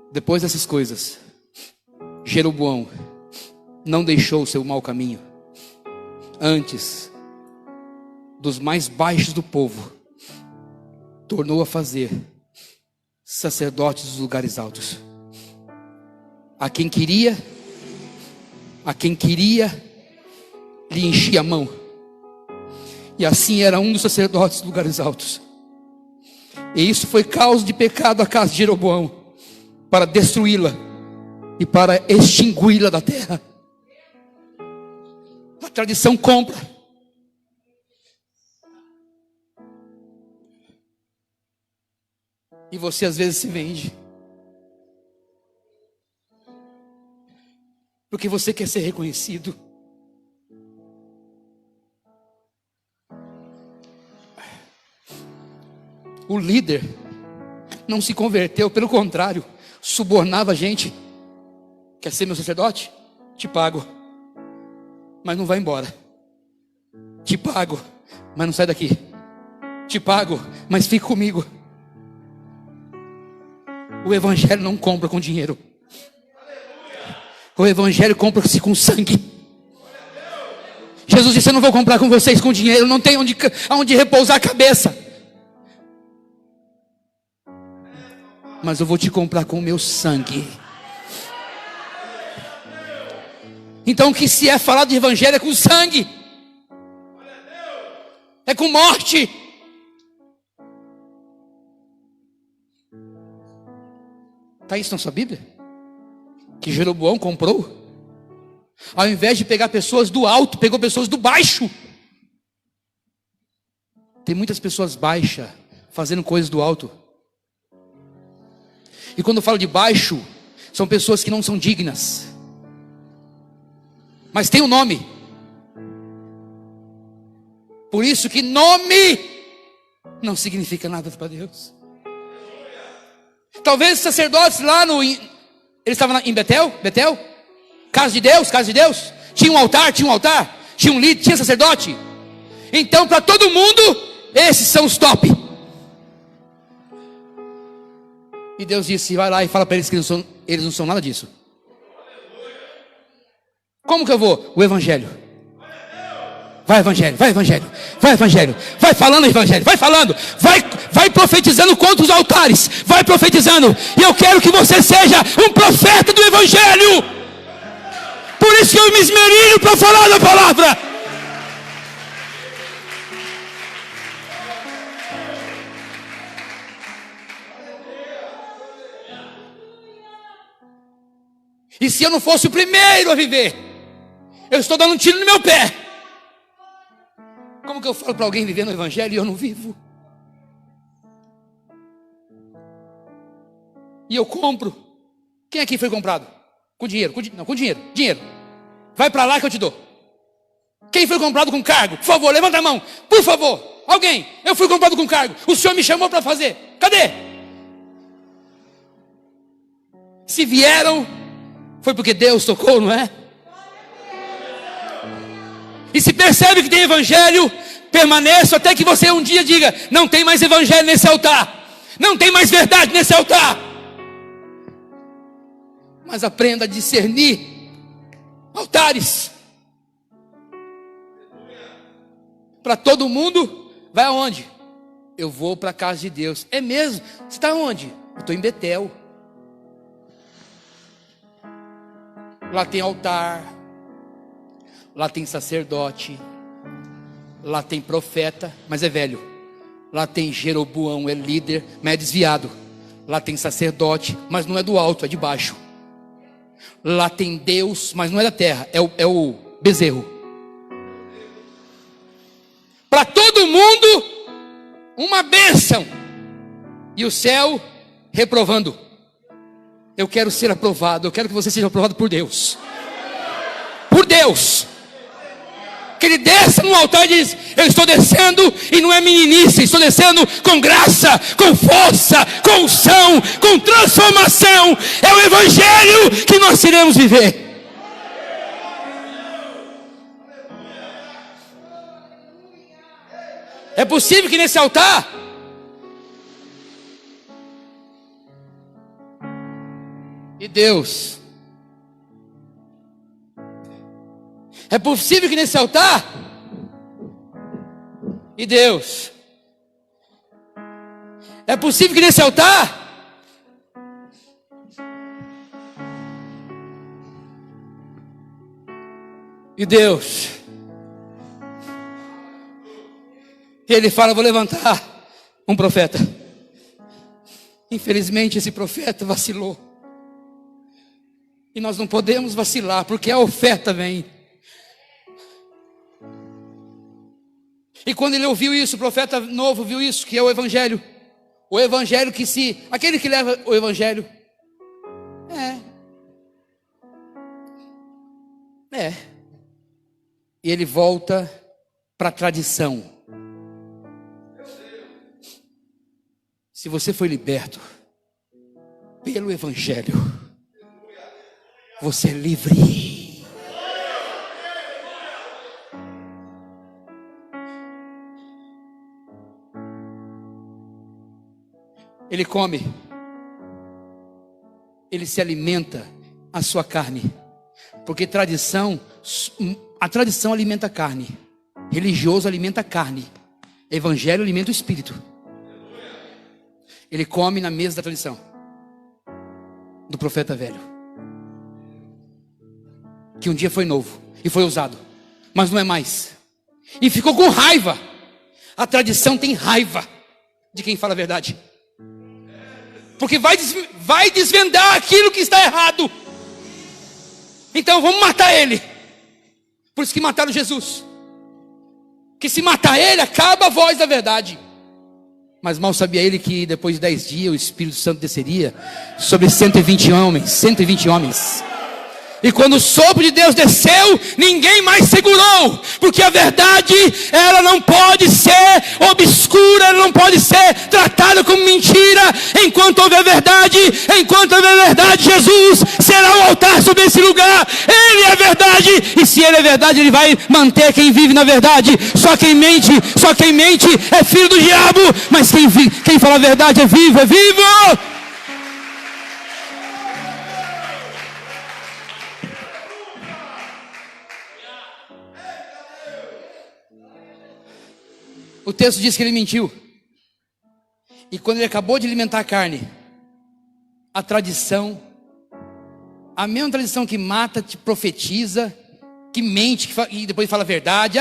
Depois dessas coisas, Jeroboão não deixou o seu mau caminho. Antes, dos mais baixos do povo, tornou a fazer sacerdotes dos lugares altos. A quem queria, lhe enchia a mão. E assim era um dos sacerdotes dos lugares altos. E isso foi causa de pecado à casa de Jeroboão, para destruí-la e para extingui-la da terra. A tradição compra. E você às vezes se vende, porque você quer ser reconhecido. O líder não se converteu, pelo contrário, subornava a gente. Quer ser meu sacerdote? Te pago, mas não vai embora. Te pago, mas não sai daqui. Te pago, mas fica comigo. O evangelho não compra com dinheiro. O evangelho compra-se com sangue. Jesus disse: eu não vou comprar com vocês com dinheiro. Não tem onde repousar a cabeça, mas eu vou te comprar com o meu sangue. Então, que se é falado de evangelho é com sangue, é com morte. Está isso na sua Bíblia? Que Jeroboão comprou, ao invés de pegar pessoas do alto, pegou pessoas do baixo. Tem muitas pessoas baixas fazendo coisas do alto. E quando eu falo de baixo, são pessoas que não são dignas, mas tem um nome. Por isso que nome não significa nada para Deus. Talvez os sacerdotes lá eles estavam em Betel, casa de Deus, tinha um altar, tinha um líder, tinha sacerdote. Então, para todo mundo, esses são os top. E Deus disse: vai lá e fala para eles que eles não são nada disso. Como que eu vou? O evangelho. Vai evangelho, vai falando evangelho, vai profetizando contra os altares, vai profetizando. E eu quero que você seja um profeta do evangelho. Por isso que eu me esmerilo para falar da palavra. E se eu não fosse o primeiro a viver, eu estou dando um tiro no meu pé. Como que eu falo para alguém viver no evangelho e eu não vivo? E eu compro. Quem aqui foi comprado? Com dinheiro? Com dinheiro. Dinheiro. Vai para lá que eu te dou. Quem foi comprado com cargo? Por favor, levanta a mão. Por favor. Alguém. Eu fui comprado com cargo. O Senhor me chamou para fazer. Cadê? Se vieram, foi porque Deus tocou, não é? E se percebe que tem evangelho, permaneça até que você um dia diga: não tem mais evangelho nesse altar, não tem mais verdade nesse altar. Mas aprenda a discernir altares. Para todo mundo, vai aonde? Eu vou para a casa de Deus. É mesmo? Você está onde? Eu estou em Betel. Lá tem altar, lá tem sacerdote, lá tem profeta, mas é velho. Lá tem Jeroboão, é líder, mas é desviado. Lá tem sacerdote, mas não é do alto, é de baixo. Lá tem Deus, mas não é da terra, é o bezerro. Para todo mundo, uma bênção. E o céu reprovando. Eu quero ser aprovado, eu quero que você seja aprovado por Deus. Por Deus. Que ele desça no altar e diz: eu estou descendo e não é meninice, estou descendo com graça, com força, com unção, com transformação. É o evangelho que nós iremos viver. É possível que nesse altar e Deus, é possível que nesse altar e Deus, é possível que nesse altar e Deus, ele fala: vou levantar um profeta. Infelizmente esse profeta vacilou. E nós não podemos vacilar, porque a oferta vem. E quando ele ouviu isso, o profeta novo viu isso, que é o evangelho. O evangelho que aquele que leva o evangelho. E ele volta para a tradição. Se você foi liberto pelo evangelho, você é livre. Ele come, ele se alimenta a sua carne, porque a tradição alimenta a carne, religioso alimenta a carne, evangelho alimenta o espírito. Ele come na mesa da tradição do profeta velho, que um dia foi novo e foi usado, mas não é mais, e ficou com raiva. A tradição tem raiva de quem fala a verdade, porque vai desvendar aquilo que está errado. Então vamos matar ele. Por isso que mataram Jesus, que se matar ele, acaba a voz da verdade. Mas mal sabia ele que depois de 10 dias o Espírito Santo desceria sobre 120 homens. 120 homens. E quando o sopro de Deus desceu, ninguém mais segurou, porque a verdade, ela não pode ser obscura, ela não pode ser tratada como mentira. Enquanto houver verdade, Jesus será o altar sobre esse lugar. Ele é a verdade, e se ele é verdade, ele vai manter quem vive na verdade. Só quem mente é filho do diabo, mas quem fala a verdade é vivo, é vivo. O texto diz que ele mentiu. E quando ele acabou de alimentar a carne, a tradição, a mesma tradição que mata, te profetiza, que mente, e depois fala a verdade,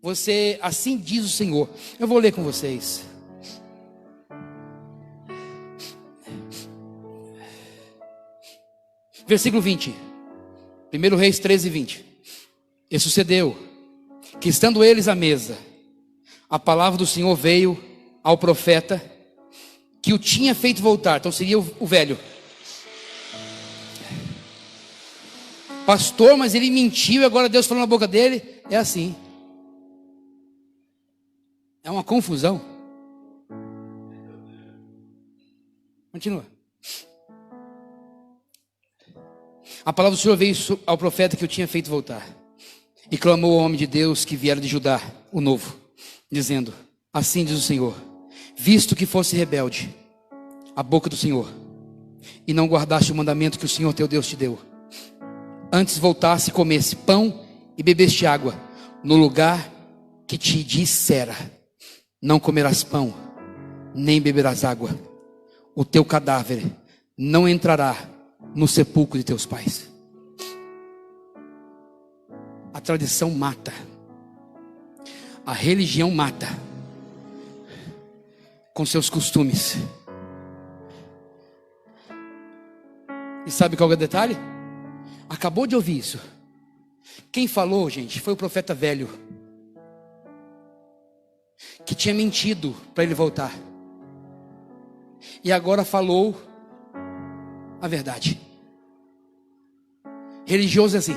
você, assim diz o Senhor. Eu vou ler com vocês. Versículo 20. 1 Reis 13, 20. E sucedeu que, estando eles à mesa, a palavra do Senhor veio ao profeta que o tinha feito voltar. Então seria o velho. Pastor, mas ele mentiu e agora Deus falou na boca dele. É assim. É uma confusão. Continua. A palavra do Senhor veio ao profeta que o tinha feito voltar. E clamou ao homem de Deus que viera de Judá, o novo, dizendo: assim diz o Senhor, visto que fosse rebelde a boca do Senhor, e não guardaste o mandamento que o Senhor teu Deus te deu, antes voltasse e comesse pão e bebeste água, no lugar que te dissera: não comerás pão, nem beberás água. O teu cadáver não entrará no sepulcro de teus pais. A tradição mata. A religião mata. Com seus costumes. E sabe qual é o detalhe? Acabou de ouvir isso. Quem falou, gente, foi o profeta velho, que tinha mentido para ele voltar. E agora falou a verdade. Religioso é assim.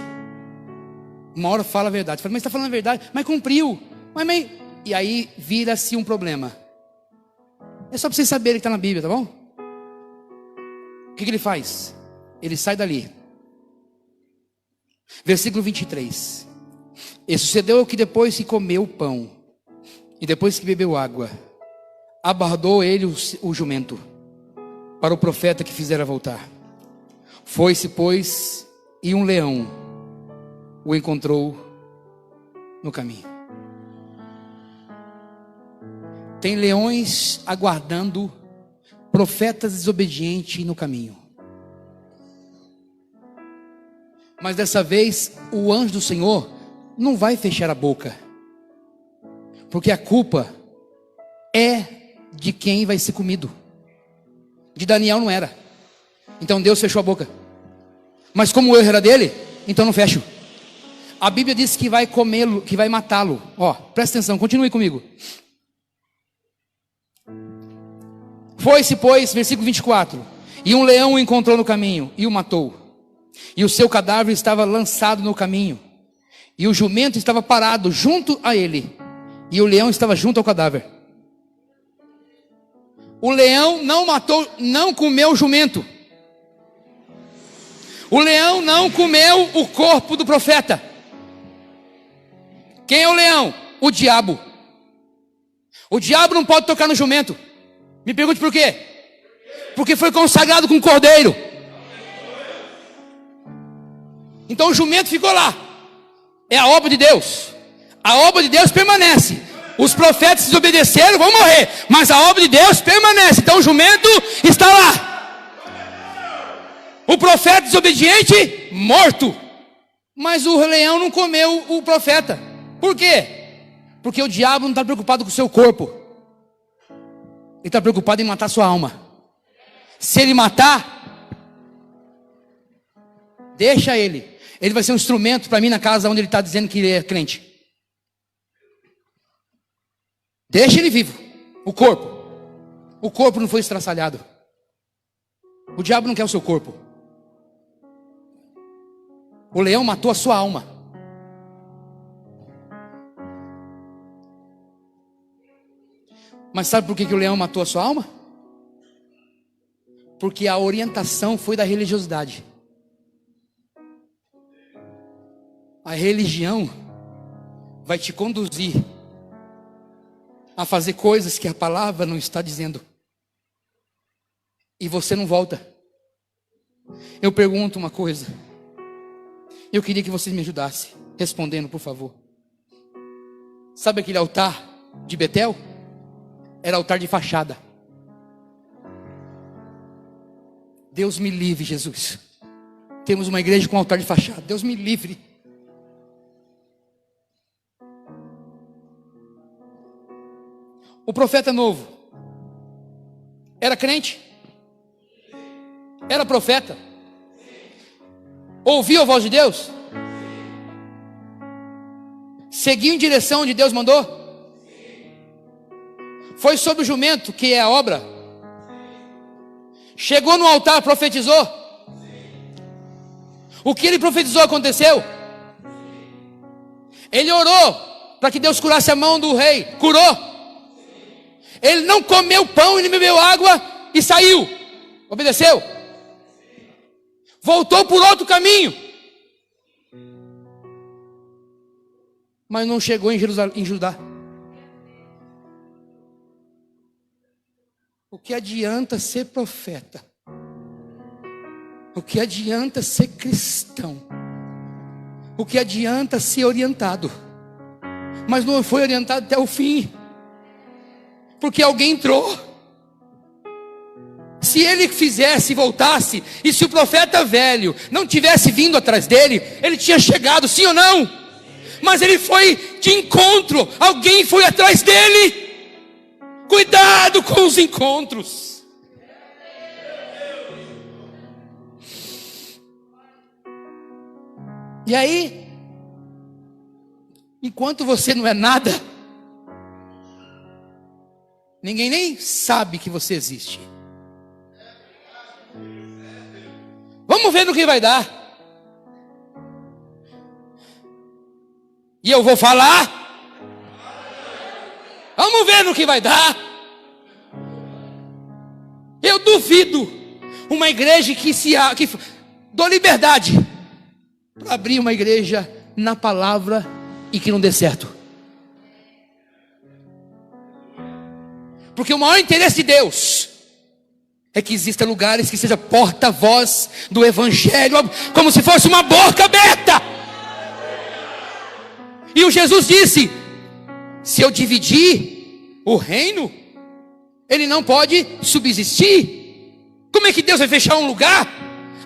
Uma hora fala a verdade. Fala, mas está falando a verdade. Mas cumpriu. Mas... E aí vira-se um problema. É só para vocês saberem que está na Bíblia, tá bom? O que ele faz? Ele sai dali. Versículo 23. E sucedeu que depois que comeu o pão, e depois que bebeu água, abordou ele o jumento, para o profeta que fizera voltar. Foi-se, pois, e um leão o encontrou no caminho. Tem leões aguardando profetas desobedientes no caminho. Mas dessa vez o anjo do Senhor não vai fechar a boca, porque a culpa é de quem vai ser comido. De Daniel não era. Então Deus fechou a boca. Mas como o erro era dele, então não fecho. A Bíblia diz que vai comê-lo, que vai matá-lo. Ó, presta atenção, continue comigo. Foi-se, pois, versículo 24. E um leão o encontrou no caminho e o matou. E o seu cadáver estava lançado no caminho. E o jumento estava parado junto a ele. E o leão estava junto ao cadáver. O leão não matou, não comeu o jumento. O leão não comeu o corpo do profeta. Quem é o leão? O diabo. O diabo não pode tocar no jumento. Me pergunte por quê? Porque foi consagrado com o cordeiro. Então o jumento ficou lá. É a obra de Deus. A obra de Deus permanece. Os profetas desobedeceram, vão morrer, mas a obra de Deus permanece. Então o jumento está lá. O profeta desobediente, morto. Mas o leão não comeu o profeta. Por quê? Porque o diabo não está preocupado com o seu corpo. Ele está preocupado em matar a sua alma. Se ele matar, deixa ele. Ele vai ser um instrumento para mim na casa onde ele está dizendo que ele é crente. Deixa ele vivo. O corpo. O corpo não foi estraçalhado. O diabo não quer o seu corpo. O leão matou a sua alma. Mas sabe por que o leão matou a sua alma? Porque a orientação foi da religiosidade. A religião vai te conduzir a fazer coisas que a palavra não está dizendo. E você não volta. Eu pergunto uma coisa. Eu queria que vocês me ajudassem, respondendo, por favor. Sabe aquele altar de Betel? Era altar de fachada. Deus me livre, Jesus. Temos uma igreja com altar de fachada. Deus me livre. O profeta novo era crente? Era profeta? Ouviu a voz de Deus? Seguiu em direção onde Deus mandou? Foi sobre o jumento, que é a obra? Chegou no altar, profetizou? O que ele profetizou aconteceu? Ele orou para que Deus curasse a mão do rei. Curou? Ele não comeu pão, ele bebeu água e saiu. Obedeceu? Voltou por outro caminho. Mas não chegou em Judá. O que adianta ser profeta? O que adianta ser cristão? O que adianta ser orientado? Mas não foi orientado até o fim. Porque alguém entrou Se ele fizesse e voltasse, e se o profeta velho não tivesse vindo atrás dele, ele tinha chegado, sim ou não? Mas ele foi de encontro, alguém foi atrás dele. Cuidado com os encontros. E aí, enquanto você não é nada, ninguém nem sabe que você existe. Vamos ver no que vai dar. E eu vou falar. Vamos ver no que vai dar. Eu duvido uma igreja que dou liberdade para abrir uma igreja na palavra e que não dê certo. Porque o maior interesse de Deus é que existam lugares que seja porta-voz do evangelho, como se fosse uma boca aberta. E o Jesus disse: se eu dividir o reino, ele não pode subsistir. Como é que Deus vai fechar um lugar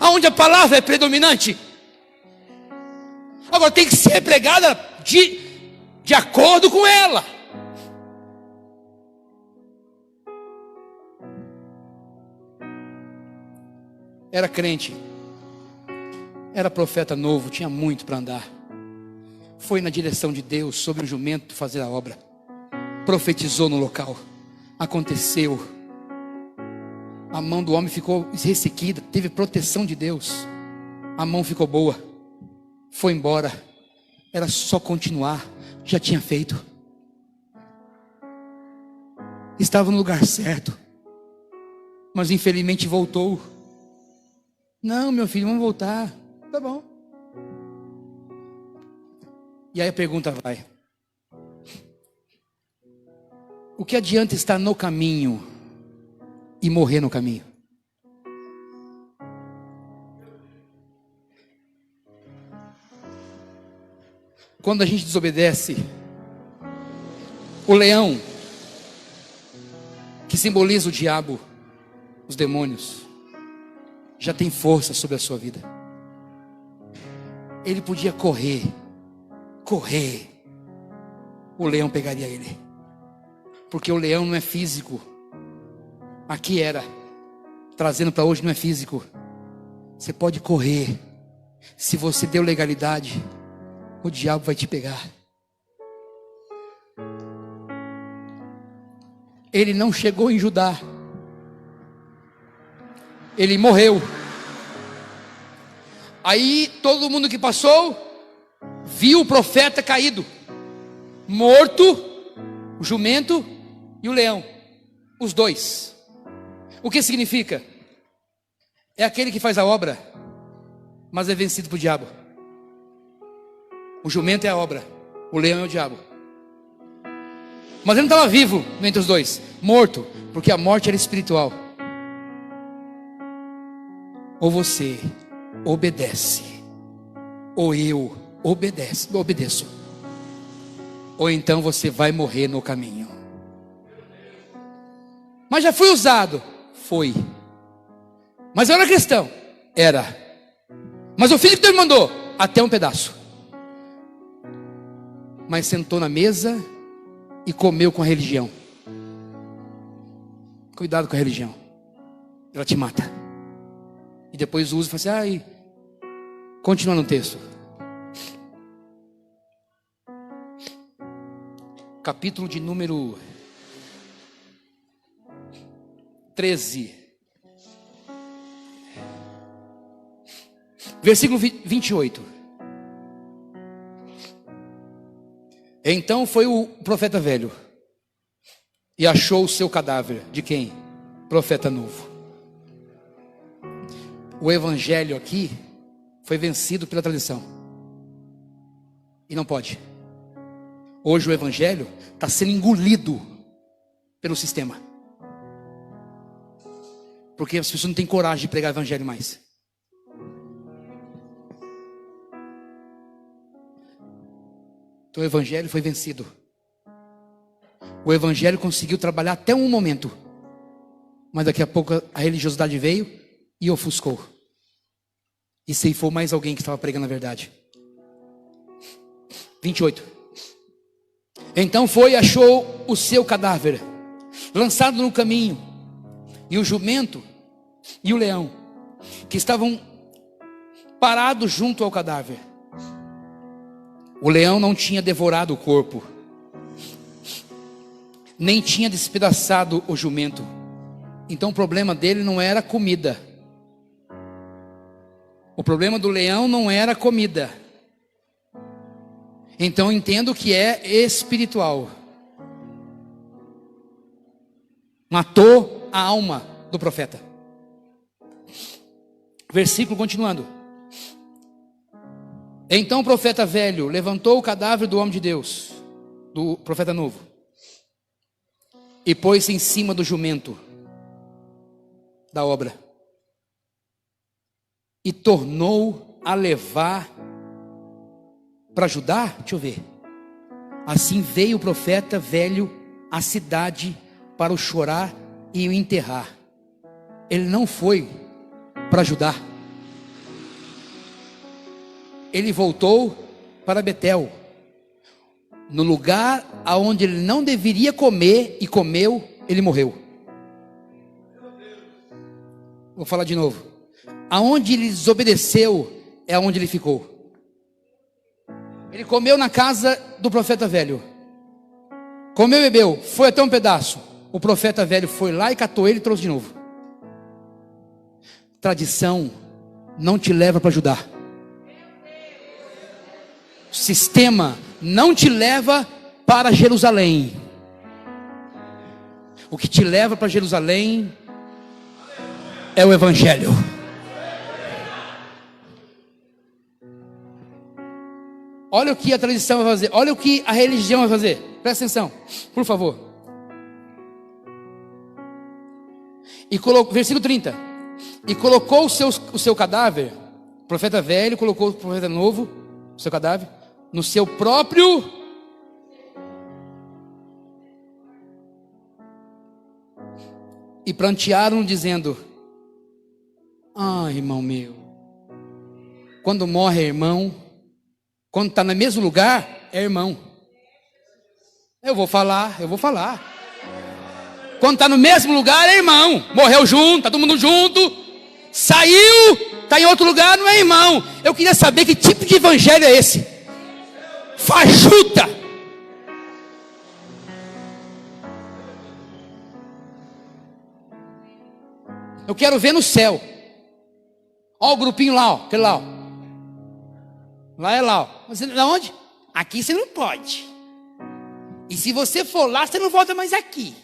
onde a palavra é predominante? Agora tem que ser pregada de acordo com ela. Era crente, era profeta novo, tinha muito para andar. Foi na direção de Deus, sobre o jumento fazer a obra. Profetizou no local. Aconteceu. A mão do homem ficou ressequida, teve proteção de Deus. A mão ficou boa. Foi embora. Era só continuar. Já tinha feito. Estava no lugar certo. Mas infelizmente voltou. Não, meu filho, vamos voltar. Tá bom. E aí a pergunta vai: o que adianta estar no caminho e morrer no caminho? Quando a gente desobedece, o leão, que simboliza o diabo, os demônios, já tem força sobre a sua vida. Ele podia correr, o leão pegaria ele. Porque o leão não é físico. Aqui era, trazendo para hoje, não é físico. Você pode correr. Se você deu legalidade, o diabo vai te pegar. Ele não chegou em Judá. Ele morreu. Aí todo mundo que passou viu o profeta caído, morto, o jumento e o leão, os dois. O que significa? É aquele que faz a obra, mas é vencido por diabo. O jumento é a obra, o leão é o diabo. Mas ele não estava vivo entre os dois, morto, porque a morte era espiritual. Ou você obedece, ou eu obedeço. Ou então você vai morrer no caminho. Mas já fui usado? Foi. Mas era a questão? Era. Mas o filho que Deus mandou? Até um pedaço. Mas sentou na mesa e comeu com a religião. Cuidado com a religião. Ela te mata. E depois usa e fala assim, continua no texto. Capítulo de número 13. Versículo 28. Então foi o profeta velho e achou o seu cadáver. De quem? Profeta novo. O evangelho aqui foi vencido pela tradição. E não pode. Hoje o evangelho está sendo engolido pelo sistema. Porque as pessoas não têm coragem de pregar o evangelho mais. Então o evangelho foi vencido. O evangelho conseguiu trabalhar até um momento. Mas daqui a pouco a religiosidade veio e ofuscou. E ceifou mais alguém que estava pregando a verdade. 28. Então foi e achou o seu cadáver, lançado no caminho, e o jumento e o leão, que estavam parados junto ao cadáver. O leão não tinha devorado o corpo, nem tinha despedaçado o jumento. Então o problema dele não era comida. O problema do leão não era comida. Então entendo que é espiritual. Matou a alma do profeta. Versículo continuando. Então o profeta velho levantou o cadáver do homem de Deus, do profeta novo, e pôs-se em cima do jumento da obra, e tornou a levar para Judá. Deixa eu ver. Assim veio o profeta velho à cidade para o chorar e o enterrar. Ele não foi para Judá. Ele voltou para Betel, no lugar aonde ele não deveria comer, e comeu, ele morreu. Vou falar de novo. Aonde ele desobedeceu é aonde ele ficou. Ele comeu na casa do profeta velho, comeu e bebeu, foi até um pedaço. O profeta velho foi lá e catou ele e trouxe de novo. Tradição não te leva para Judá. Sistema não te leva para Jerusalém. O que te leva para Jerusalém é o Evangelho. Olha o que a tradição vai fazer. Olha o que a religião vai fazer. Presta atenção, por favor. Versículo 30. E colocou o seu cadáver, o profeta velho colocou o profeta novo, o seu cadáver, no seu próprio e prantearam, dizendo: irmão meu, quando morre é irmão, quando está no mesmo lugar é irmão. Eu vou falar. Quando está no mesmo lugar é irmão. Morreu junto, está todo mundo junto. Saiu, está em outro lugar, não é irmão. Eu queria saber que tipo de evangelho é esse. Fajuta. Eu quero ver no céu. Olha o grupinho lá, aquele lá. Lá é lá. Você de onde? Aqui você não pode. E se você for lá, você não volta mais aqui.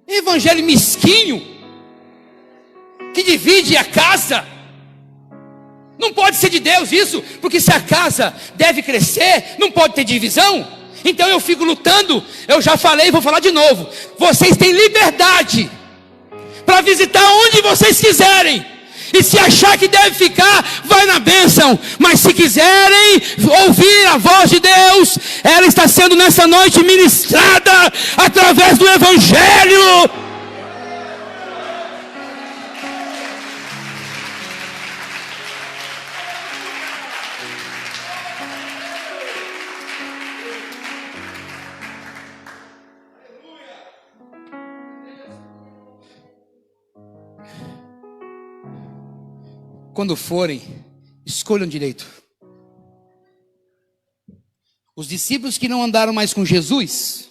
Evangelho mesquinho, que divide a casa. Não pode ser de Deus isso, porque se a casa deve crescer, não pode ter divisão. Então eu fico lutando. Eu já falei, vou falar de novo. Vocês têm liberdade para visitar onde vocês quiserem. E se achar que deve ficar, vai na bênção. Mas se quiserem ouvir a voz de Deus, ela está sendo nessa noite ministrada através do Evangelho. Quando forem, escolham direito. Os discípulos que não andaram mais com Jesus,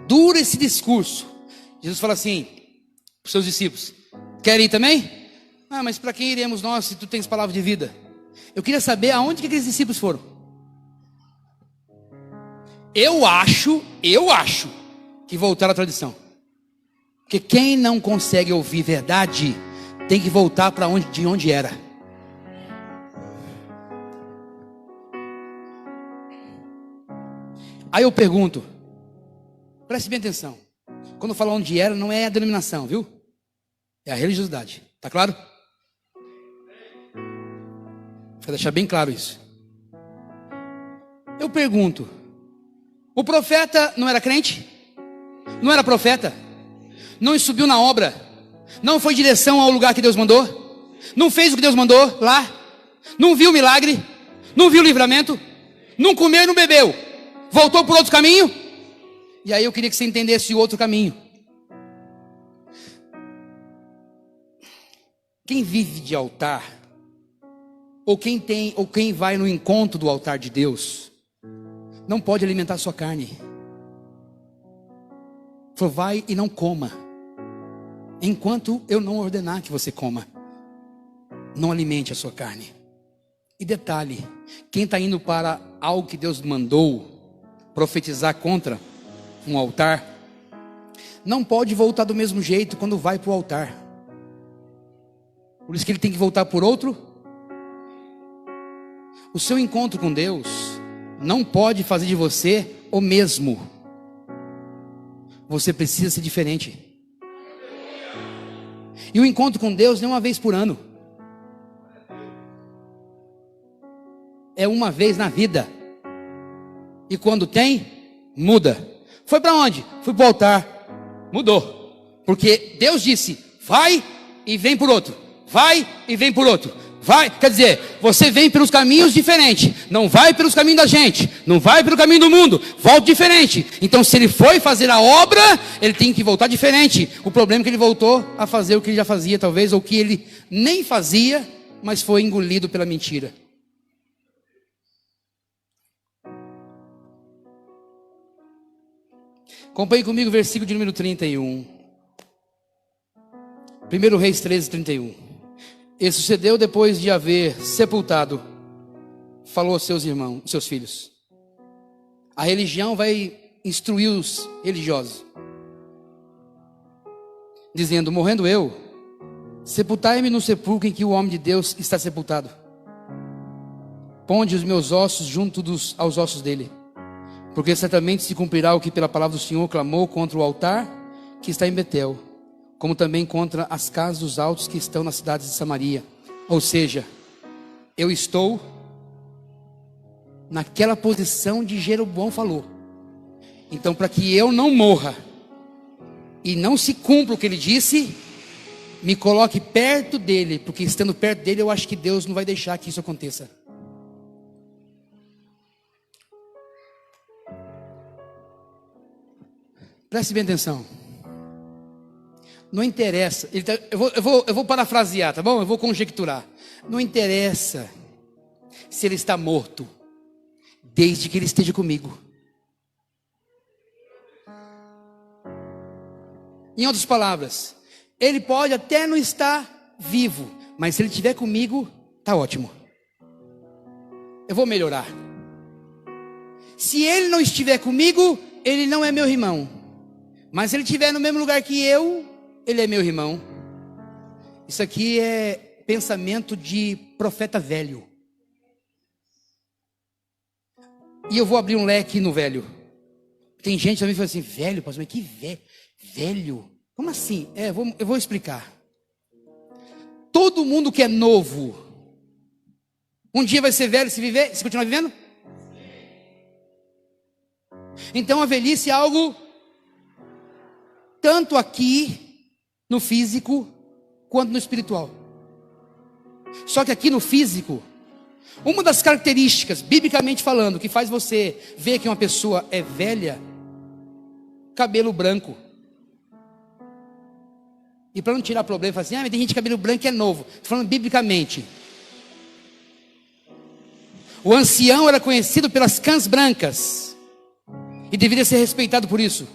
dura esse discurso. Jesus fala assim para os seus discípulos: querem ir também? Mas para quem iremos nós, se tu tens palavra de vida? Eu queria saber aonde que aqueles discípulos foram. Eu acho que voltaram à tradição. Porque quem não consegue ouvir verdade tem que voltar para de onde era. Aí eu pergunto, preste bem atenção. Quando eu falo onde era, não é a denominação, viu? É a religiosidade. Tá claro? Vou deixar bem claro isso. Eu pergunto, O profeta não era crente? Não era profeta? Não subiu na obra? Não foi em direção ao lugar que Deus mandou? Não fez o que Deus mandou lá? Não viu o milagre? Não viu o livramento? Não comeu e não bebeu? Voltou por outro caminho? E aí eu queria que você entendesse o outro caminho. Quem vive de altar, ou quem vai no encontro do altar de Deus, não pode alimentar sua carne. Falou, vai e não coma, enquanto eu não ordenar que você coma. Não alimente a sua carne. E detalhe, quem está indo para algo que Deus mandou, profetizar contra um altar, não pode voltar do mesmo jeito quando vai para o altar. Por isso que ele tem que voltar por outro. O seu encontro com Deus não pode fazer de você o mesmo. Você precisa ser diferente. E o encontro com Deus não é uma vez por ano. É uma vez na vida. E quando tem, muda. Foi para onde? Fui para o altar. Mudou. Porque Deus disse, vai e vem por outro. Vai e vem por outro. Vai, quer dizer, você vem pelos caminhos diferentes. Não vai pelos caminhos da gente. Não vai pelo caminho do mundo. Volta diferente. Então se ele foi fazer a obra, ele tem que voltar diferente. O problema é que ele voltou a fazer o que ele já fazia talvez, ou que ele nem fazia, mas foi engolido pela mentira. Acompanhe comigo o versículo de número 31. 1 Reis 13, 31. E sucedeu depois de haver sepultado, falou aos seus irmãos, seus filhos. A religião vai instruir os religiosos, dizendo, morrendo eu, sepultai-me no sepulcro em que o homem de Deus está sepultado. Ponde os meus ossos junto aos ossos dele, porque certamente se cumprirá o que pela palavra do Senhor clamou contra o altar que está em Betel, como também contra as casas dos altos que estão nas cidades de Samaria. Ou seja, eu estou naquela posição de Jeroboão falou. Então, para que eu não morra e não se cumpra o que ele disse, me coloque perto dele, porque estando perto dele, eu acho que Deus não vai deixar que isso aconteça. Preste bem atenção. Não interessa, eu vou parafrasear, tá bom? Eu vou conjecturar. Não interessa se ele está morto, desde que ele esteja comigo. Em outras palavras, ele pode até não estar vivo, mas se ele estiver comigo, está ótimo. Eu vou melhorar. Se ele não estiver comigo, ele não é meu irmão. Mas se ele estiver no mesmo lugar que eu, ele é meu irmão. Isso aqui é pensamento de profeta velho. E eu vou abrir um leque no velho. Tem gente também que fala assim, velho, pastor, mas que velho? Como assim? Eu vou explicar. Todo mundo que é novo, um dia vai ser velho se continuar vivendo? Então a velhice é algo tanto aqui no físico quanto no espiritual. Só que aqui no físico, uma das características, biblicamente falando, que faz você ver que uma pessoa é velha, cabelo branco. E para não tirar problema, fala assim, mas tem gente de cabelo branco que é novo. Estou falando biblicamente. O ancião era conhecido pelas cãs brancas e deveria ser respeitado por isso.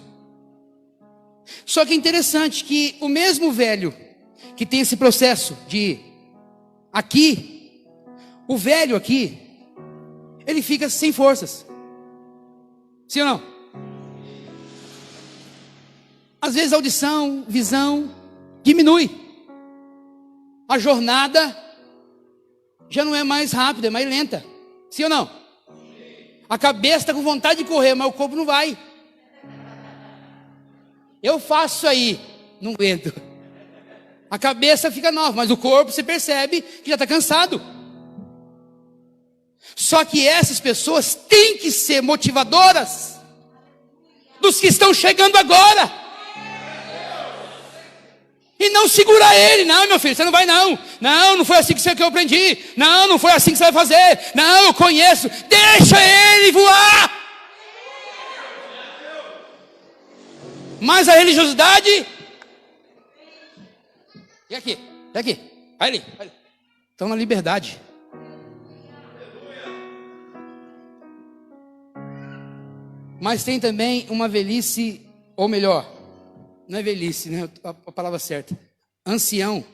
Só que é interessante que o mesmo velho que tem esse processo de aqui, o velho aqui, ele fica sem forças. Sim ou não? Às vezes a audição, visão diminui. A jornada já não é mais rápida, é mais lenta. Sim ou não? A cabeça está com vontade de correr, mas o corpo não vai. Eu faço aí, não aguento. A cabeça fica nova, mas o corpo você percebe que já está cansado. Só que essas pessoas têm que ser motivadoras dos que estão chegando agora. E não segurar ele. Não, meu filho, você não vai não. Não, não foi assim que eu aprendi. Não, não foi assim que você vai fazer. Não, eu conheço. Deixa ele voar. Mas a religiosidade... E aqui? E aqui? Vai ali. Estão na liberdade. Mas tem também uma velhice, ou melhor, não é velhice, né? A palavra certa. Ancião.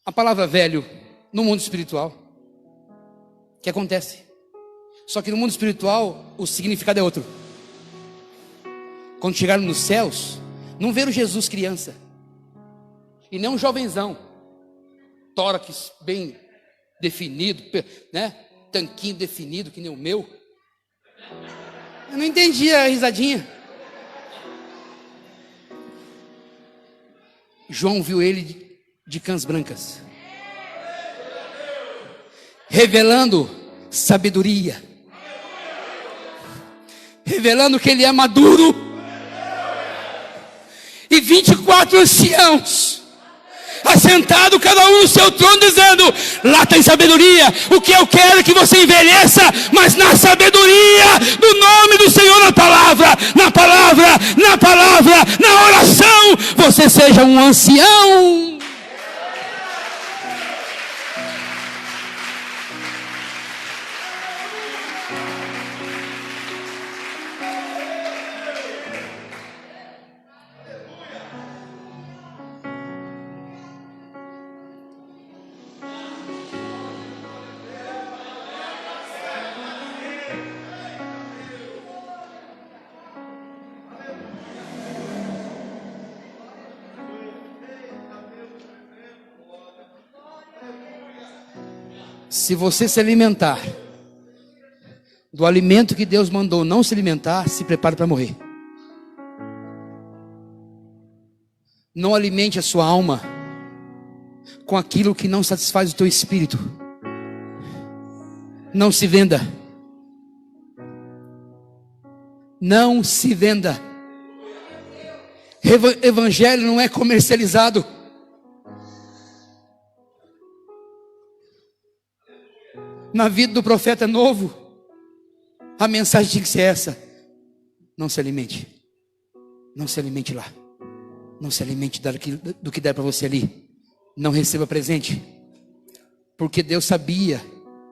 A palavra velho no mundo espiritual. O que acontece? Só que no mundo espiritual o significado é outro. Quando chegaram nos céus, não viram Jesus criança. E nem um jovenzão. Tórax bem definido, né? Tanquinho definido que nem o meu. Eu não entendi a risadinha. João viu ele de cãs brancas, revelando sabedoria, revelando que ele é maduro. E 24 anciãos assentado cada um no seu trono, dizendo: lá tem sabedoria. O que eu quero é que você envelheça, mas na sabedoria do nome do Senhor, na palavra, na oração, você seja um ancião. Se você se alimentar do alimento que Deus mandou não se alimentar, se prepare para morrer. Não alimente a sua alma com aquilo que não satisfaz o teu espírito. Não se venda. Não se venda. Evangelho não é comercializado. Na vida do profeta novo, a mensagem tinha que ser essa: não se alimente. Não se alimente lá. Não se alimente do que der para você ali. Não receba presente. Porque Deus sabia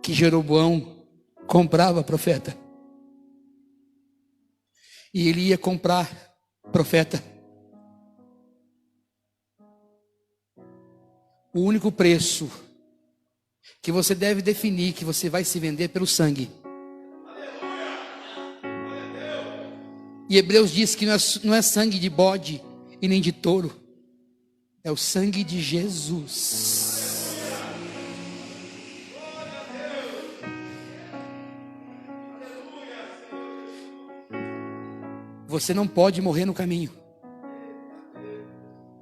que Jeroboão comprava profeta. E ele ia comprar profeta. O único preço que você deve definir que você vai se vender pelo sangue. E Hebreus diz que não é sangue de bode e nem de touro. É o sangue de Jesus. Você não pode morrer no caminho.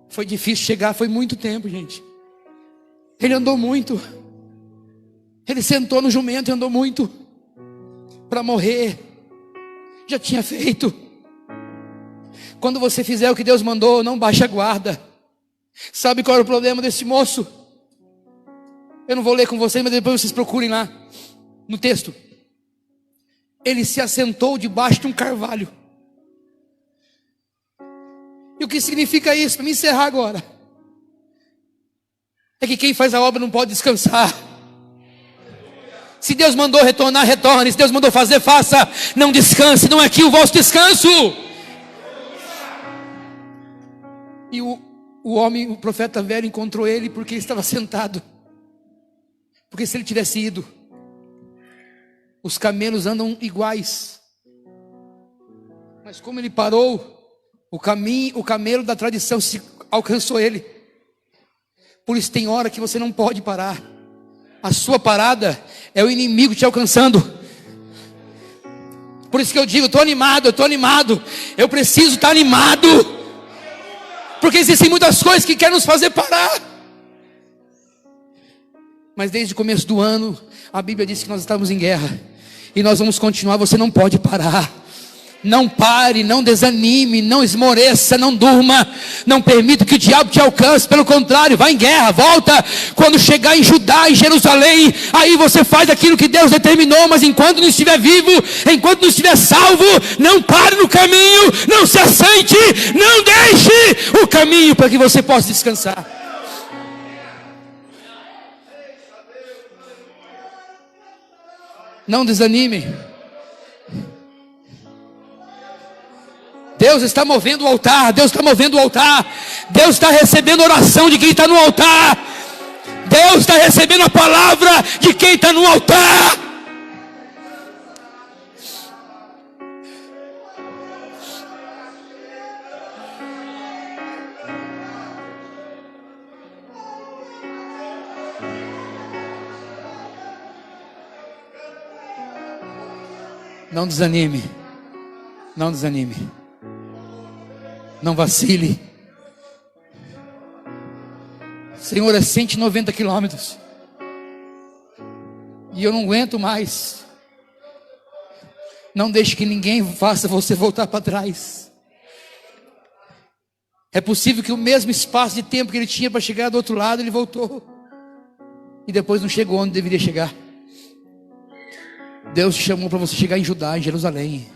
Foi difícil chegar, foi muito tempo, gente. Ele andou muito. Ele sentou no jumento e andou muito para morrer. Já tinha feito. Quando você fizer o que Deus mandou, não baixe a guarda. Sabe qual era o problema desse moço? Eu não vou ler com vocês, mas depois vocês procurem lá no texto. Ele se assentou debaixo de um carvalho. E o que significa isso? Para me encerrar agora, é que quem faz a obra não pode descansar. Se Deus mandou retornar, retorne. Se Deus mandou fazer, faça. Não descanse, não é aqui o vosso descanso. E o homem, o profeta velho, encontrou ele porque ele estava sentado. Porque se ele tivesse ido, os camelos andam iguais. Mas como ele parou, o camelo da tradição alcançou ele. Por isso tem hora que você não pode parar. A sua parada é o inimigo te alcançando. Por isso que eu digo, eu estou animado. Eu preciso estar animado. Porque existem muitas coisas que querem nos fazer parar. Mas desde o começo do ano, a Bíblia diz que nós estamos em guerra. E nós vamos continuar, você não pode parar. Não pare, não desanime, não esmoreça, não durma, não permita que o diabo te alcance, pelo contrário, vá em guerra, volta. Quando chegar em Judá, em Jerusalém, aí você faz aquilo que Deus determinou, mas enquanto não estiver vivo, enquanto não estiver salvo, não pare no caminho, não se assente, não deixe o caminho para que você possa descansar. Não desanime. Deus está movendo o altar, Deus está movendo o altar, Deus está recebendo a oração de quem está no altar, Deus está recebendo a palavra de quem está no altar. Não desanime, não desanime. Não vacile. Senhor, é 190 quilômetros. E eu não aguento mais. Não deixe que ninguém faça você voltar para trás. É possível que o mesmo espaço de tempo que ele tinha para chegar do outro lado, ele voltou. E depois não chegou onde deveria chegar. Deus te chamou para você chegar em Judá, em Jerusalém.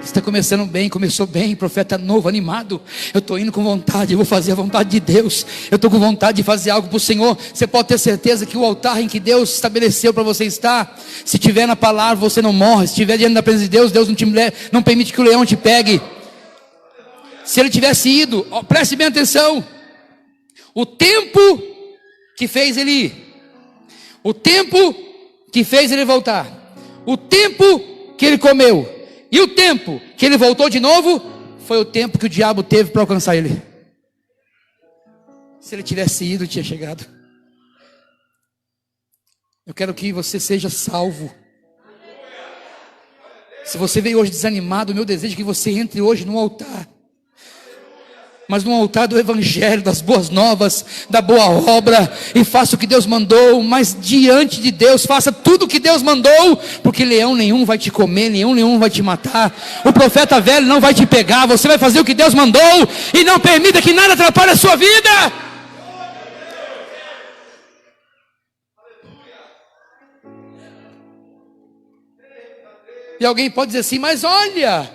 Está começando bem, começou bem, profeta novo, animado. Eu estou indo com vontade, eu vou fazer a vontade de Deus. Eu estou com vontade de fazer algo para o Senhor. Você pode ter certeza que o altar em que Deus estabeleceu para você estar, se tiver na palavra, você não morre. Se estiver diante da presença de Deus, Deus não permite que o leão te pegue. Se ele tivesse ido, preste bem atenção. O tempo que fez ele ir, o tempo que fez ele voltar, o tempo que ele comeu, e o tempo que ele voltou de novo, foi o tempo que o diabo teve para alcançar ele. Se ele tivesse ido, tinha chegado. Eu quero que você seja salvo. Se você veio hoje desanimado, o meu desejo é que você entre hoje no altar. Mas no altar do evangelho, das boas novas, da boa obra, e faça o que Deus mandou, mas diante de Deus, faça tudo o que Deus mandou, porque leão nenhum vai te comer, leão nenhum vai te matar, o profeta velho não vai te pegar, você vai fazer o que Deus mandou, e não permita que nada atrapalhe a sua vida. E alguém pode dizer assim, mas olha,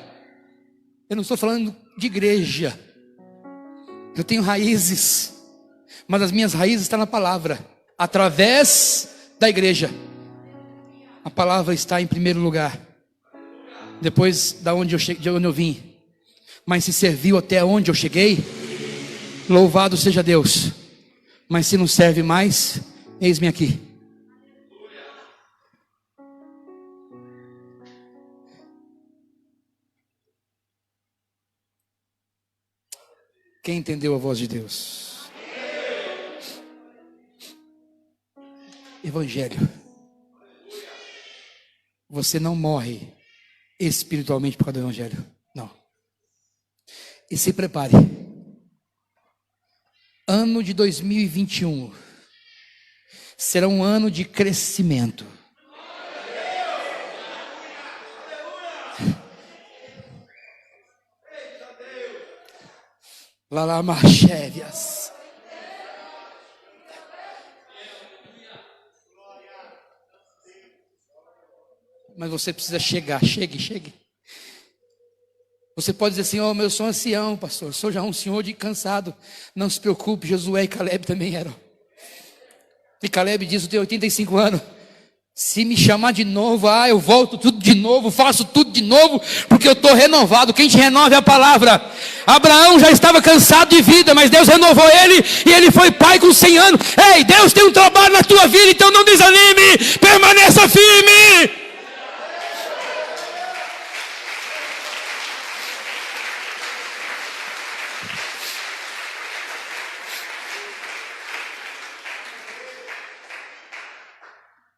eu não estou falando de igreja, eu tenho raízes, mas as minhas raízes estão na palavra, através da igreja. A palavra está em primeiro lugar, depois de onde eu vim. Mas se serviu até onde eu cheguei, louvado seja Deus. Mas se não serve mais, eis-me aqui. Quem entendeu a voz de Deus? Evangelho. Você não morre espiritualmente por causa do evangelho. Não. E se prepare. Ano de 2021 será um ano de crescimento. Lá marchévias. Mas você precisa chegar, chegue. Você pode dizer assim, oh, eu sou ancião, pastor, eu sou já um senhor de cansado. Não se preocupe, Josué e Caleb também eram. E Caleb diz, eu tenho 85 anos. Se me chamar de novo, eu volto tudo de novo, faço tudo de novo, porque eu estou renovado. Quem te renova é a palavra. Abraão já estava cansado de vida, mas Deus renovou ele, e ele foi pai com 100 anos. Ei, Deus tem um trabalho na tua vida, então não desanime, permaneça firme.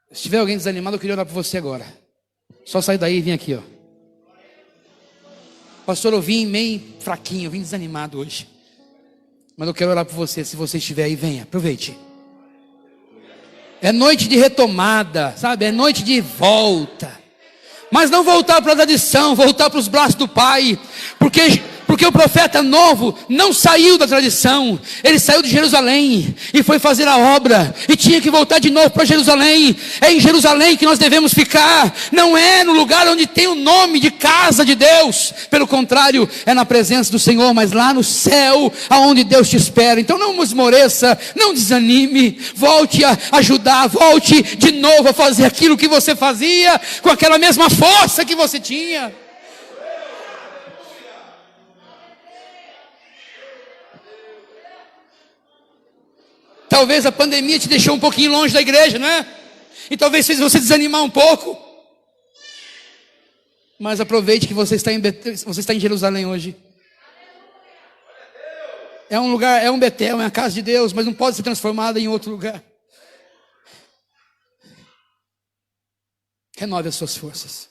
Se tiver alguém desanimado, eu queria orar por você agora. Só sair daí e vir aqui, ó. Pastor, eu vim meio fraquinho, eu vim desanimado hoje. Mas eu quero orar por você. Se você estiver aí, venha, aproveite. É noite de retomada, sabe? É noite de volta. Mas não voltar para a tradição, voltar para os braços do Pai, porque o profeta novo não saiu da tradição, ele saiu de Jerusalém e foi fazer a obra, e tinha que voltar de novo para Jerusalém. É em Jerusalém que nós devemos ficar, não é no lugar onde tem o nome de casa de Deus, pelo contrário, é na presença do Senhor, mas lá no céu, aonde Deus te espera. Então não esmoreça, não desanime, volte a ajudar, volte de novo a fazer aquilo que você fazia, com aquela mesma força que você tinha. Talvez a pandemia te deixou um pouquinho longe da igreja, não é? E talvez fez você desanimar um pouco. Mas aproveite que você está em Jerusalém hoje. É um lugar, é um Betel, é a casa de Deus, mas não pode ser transformada em outro lugar. Renove as suas forças.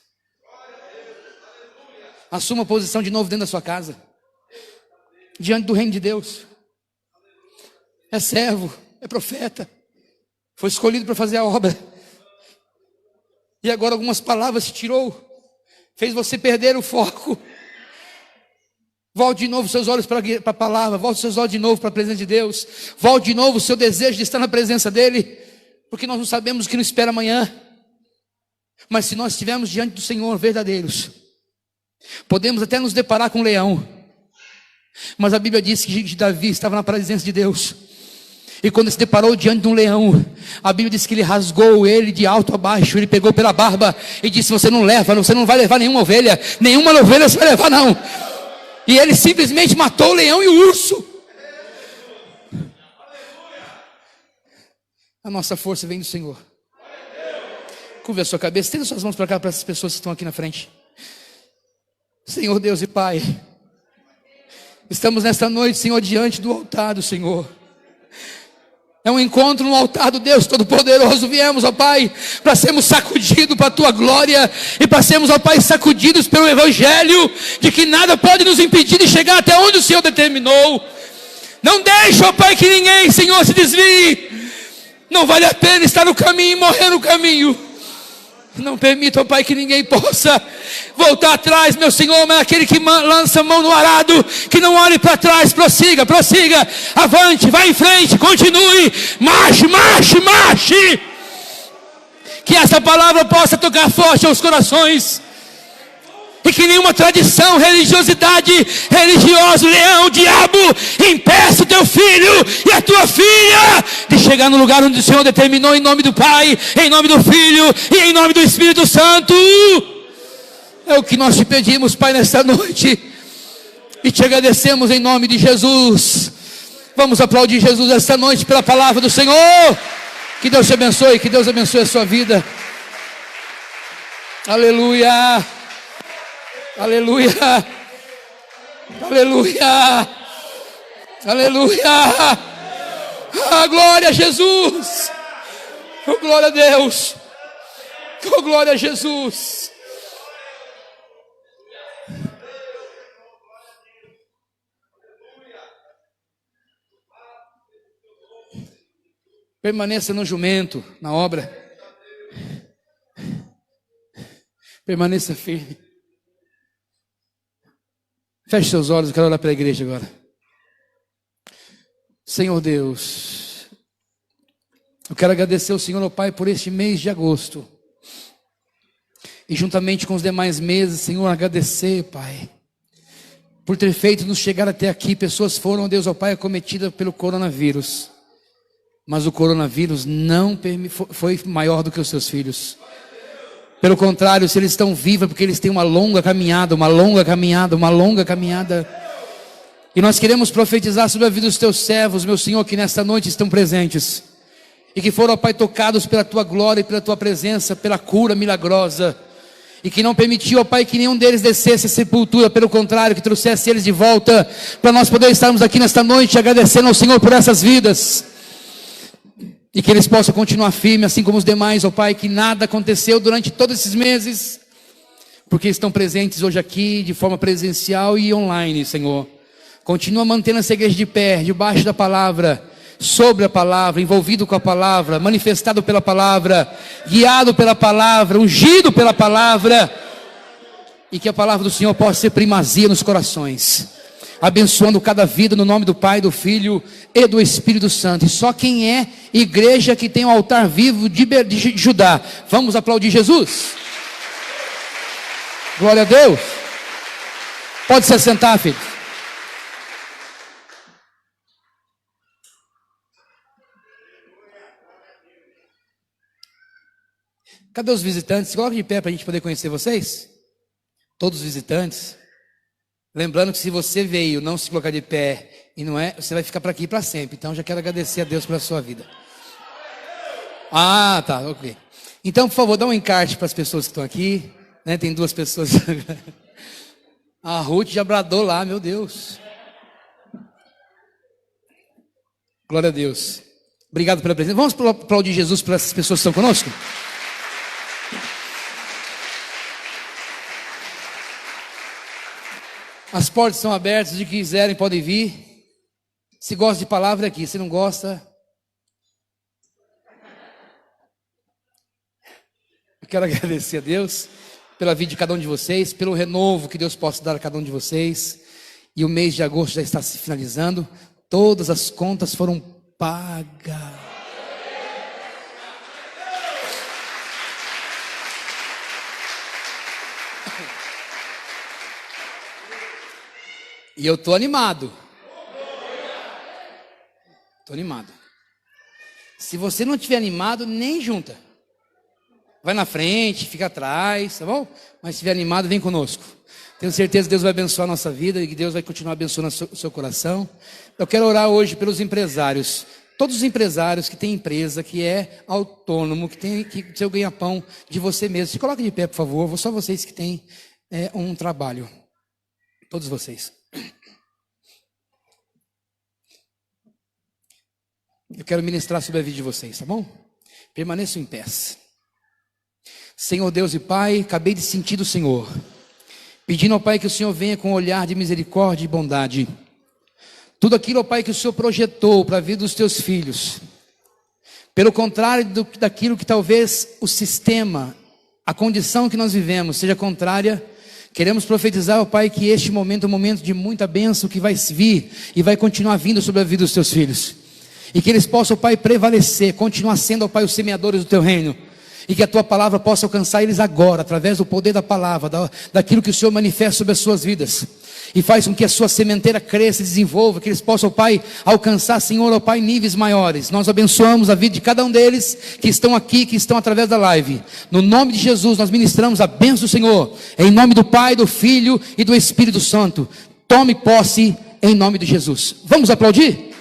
Assuma a posição de novo dentro da sua casa, diante do reino de Deus. É servo, é profeta, foi escolhido para fazer a obra, e agora algumas palavras te tirou, fez você perder o foco. Volte de novo seus olhos para a palavra, volte seus olhos de novo para a presença de Deus, volte de novo o seu desejo de estar na presença dEle, porque nós não sabemos o que nos espera amanhã, mas se nós estivermos diante do Senhor verdadeiros, podemos até nos deparar com um leão, mas a Bíblia diz que Davi estava na presença de Deus, e quando se deparou diante de um leão, a Bíblia diz que ele rasgou ele de alto a baixo, ele pegou pela barba e disse: você não vai levar nenhuma ovelha você vai levar não. E ele simplesmente matou o leão e o urso. A nossa força vem do Senhor. Curva a sua cabeça, estenda suas mãos para cá, para essas pessoas que estão aqui na frente. Senhor Deus e Pai, estamos nesta noite, Senhor, diante do altar do Senhor. É um encontro no altar do Deus Todo-Poderoso. Viemos, ó Pai, para sermos sacudidos para a Tua glória, e para sermos, ó Pai, sacudidos pelo Evangelho, de que nada pode nos impedir de chegar até onde o Senhor determinou. Não deixe, ó Pai, que ninguém, Senhor, se desvie. Não vale a pena estar no caminho e morrer no caminho. Não permita, ó Pai, que ninguém possa voltar atrás, meu Senhor, mas aquele que lança a mão no arado, que não olhe para trás, prossiga, avante, vá em frente, continue, marche. Que essa palavra possa tocar forte aos corações, e que nenhuma tradição, religiosidade, religioso, leão, diabo, impeça o teu filho e a tua filha de chegar no lugar onde o Senhor determinou, em nome do Pai, em nome do Filho e em nome do Espírito Santo. É o que nós te pedimos, Pai, nesta noite, e te agradecemos em nome de Jesus. Vamos aplaudir Jesus esta noite pela palavra do Senhor. Que Deus te abençoe, que Deus abençoe a sua vida. Aleluia. Aleluia, aleluia, aleluia, ah, glória a Jesus, oh glória a Deus, oh glória a Jesus. Permaneça no jumento, na obra, permaneça firme. Feche seus olhos, eu quero olhar para a igreja agora. Senhor Deus, eu quero agradecer ao Senhor, ó Pai, por este mês de agosto. E juntamente com os demais meses, Senhor, agradecer, Pai, por ter feito nos chegar até aqui. Pessoas foram, Deus, ó Pai, acometidas pelo coronavírus. Mas o coronavírus não foi maior do que os seus filhos. Pelo contrário, se eles estão vivos é porque eles têm uma longa caminhada. E nós queremos profetizar sobre a vida dos teus servos, meu Senhor, que nesta noite estão presentes. E que foram, ó Pai, tocados pela tua glória e pela tua presença, pela cura milagrosa. E que não permitiu, ó Pai, que nenhum deles descesse à sepultura. Pelo contrário, que trouxesse eles de volta, para nós poder estarmos aqui nesta noite agradecendo ao Senhor por essas vidas. E que eles possam continuar firmes, assim como os demais, ó Pai, que nada aconteceu durante todos esses meses, porque estão presentes hoje aqui, de forma presencial e online, Senhor. Continua mantendo essa igreja de pé, debaixo da palavra, sobre a palavra, envolvido com a palavra, manifestado pela palavra, guiado pela palavra, ungido pela palavra, E que a palavra do Senhor possa ser primazia nos corações, abençoando cada vida no nome do Pai, do Filho e do Espírito Santo. E só quem é igreja que tem o altar vivo de Judá. Vamos aplaudir Jesus. Glória a Deus. Pode se assentar, filho. Cadê os visitantes? Coloca de pé para a gente poder conhecer vocês. Todos os visitantes. Lembrando que se você veio não se colocar de pé e não é, você vai ficar para aqui para sempre. Então já quero agradecer a Deus pela sua vida. Ah, tá, ok. Então, por favor, dá um encarte para as pessoas que estão aqui, né? Tem 2 pessoas. A Ruth já bradou lá, meu Deus. Glória a Deus. Obrigado pela presença. Vamos aplaudir Jesus para essas pessoas que estão conosco? As portas estão abertas, os que quiserem podem vir. Se gosta de palavra é aqui, se não gosta, eu quero agradecer a Deus pela vida de cada um de vocês, pelo renovo que Deus possa dar a cada um de vocês. E o mês de agosto já está se finalizando. Todas as contas foram pagas. E eu estou animado. Estou animado. Se você não estiver animado, nem junta. Vai na frente, fica atrás, tá bom? Mas se estiver animado, vem conosco. Tenho certeza que Deus vai abençoar a nossa vida e que Deus vai continuar abençoando o seu coração. Eu quero orar hoje pelos empresários. Todos os empresários que têm empresa, que é autônomo, que tem que seu ganha-pão de você mesmo. Se coloque de pé, por favor. Só vocês que têm um trabalho. Todos vocês. Eu quero ministrar sobre a vida de vocês, tá bom? Permaneçam em pé. Senhor Deus e Pai, acabei de sentir do Senhor, pedindo ao Pai que o Senhor venha com um olhar de misericórdia e bondade. Tudo aquilo, ó Pai, que o Senhor projetou para a vida dos teus filhos, pelo contrário daquilo que talvez o sistema, a condição que nós vivemos seja contrária, queremos profetizar, ó Pai, que este momento é um momento de muita bênção que vai vir e vai continuar vindo sobre a vida dos teus filhos. E que eles possam, ó Pai, prevalecer, continuar sendo, ó Pai, os semeadores do teu reino. E que a tua palavra possa alcançar eles agora, através do poder da palavra, daquilo que o Senhor manifesta sobre as suas vidas. E faz com que a sua sementeira cresça e desenvolva, que eles possam, ó Pai, alcançar, Senhor, ó Pai, níveis maiores. Nós abençoamos a vida de cada um deles que estão aqui, que estão através da live. No nome de Jesus, nós ministramos a bênção do Senhor. Em nome do Pai, do Filho e do Espírito Santo. Tome posse em nome de Jesus. Vamos aplaudir?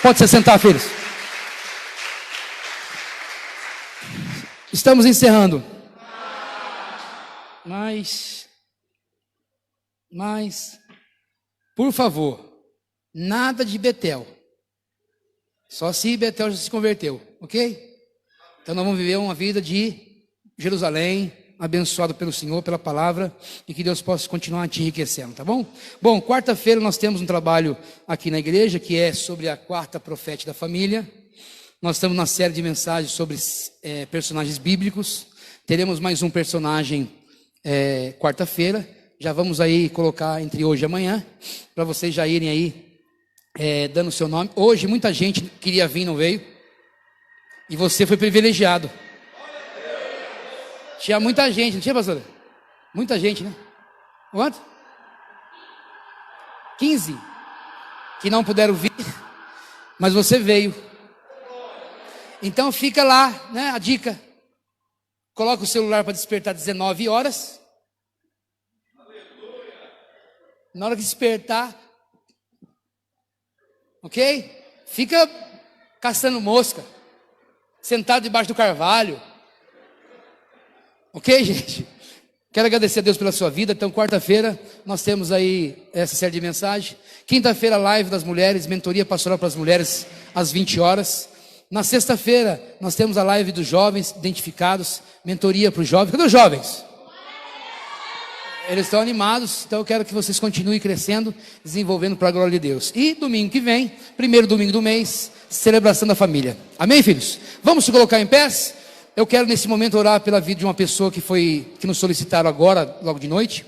Pode se sentar, filhos. Estamos encerrando. Mas, por favor, nada de Betel. Só se Betel já se converteu, ok? Então nós vamos viver uma vida de Jerusalém, abençoado pelo Senhor, pela palavra, e que Deus possa continuar te enriquecendo, tá bom? Bom, quarta-feira nós temos um trabalho aqui na igreja, que é sobre a quarta profética da família. Nós estamos na série de mensagens sobre personagens bíblicos. Teremos mais um personagem quarta-feira. Já vamos aí colocar entre hoje e amanhã, para vocês já irem aí dando o seu nome. Hoje muita gente queria vir, não veio. E você foi privilegiado. Tinha muita gente, não tinha, pastora? Muita gente, né? Quanto? 15 que não puderam vir, mas você veio. Então fica lá, né, a dica. Coloca o celular para despertar 19 horas. Na hora que despertar, ok? Fica caçando mosca, sentado debaixo do carvalho. Ok, gente? Quero agradecer a Deus pela sua vida. Então, quarta-feira, nós temos aí essa série de mensagens. Quinta-feira, live das mulheres, mentoria pastoral para as mulheres, às 20 horas. Na sexta-feira, nós temos a live dos jovens identificados, mentoria para os jovens. Cadê os jovens? Eles estão animados, então eu quero que vocês continuem crescendo, desenvolvendo para a glória de Deus. E domingo que vem, primeiro domingo do mês, celebração da família. Amém, filhos? Vamos se colocar em pés? Eu quero nesse momento orar pela vida de uma pessoa que nos solicitaram agora, logo de noite.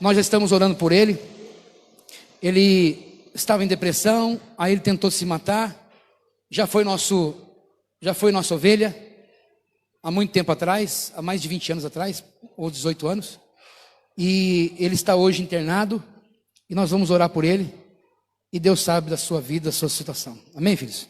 Nós já estamos orando por ele. Ele estava em depressão, aí ele tentou se matar. Já foi nossa ovelha há muito tempo atrás, há mais de 20 anos atrás, ou 18 anos. E ele está hoje internado, e nós vamos orar por ele. E Deus sabe da sua vida, da sua situação. Amém, filhos?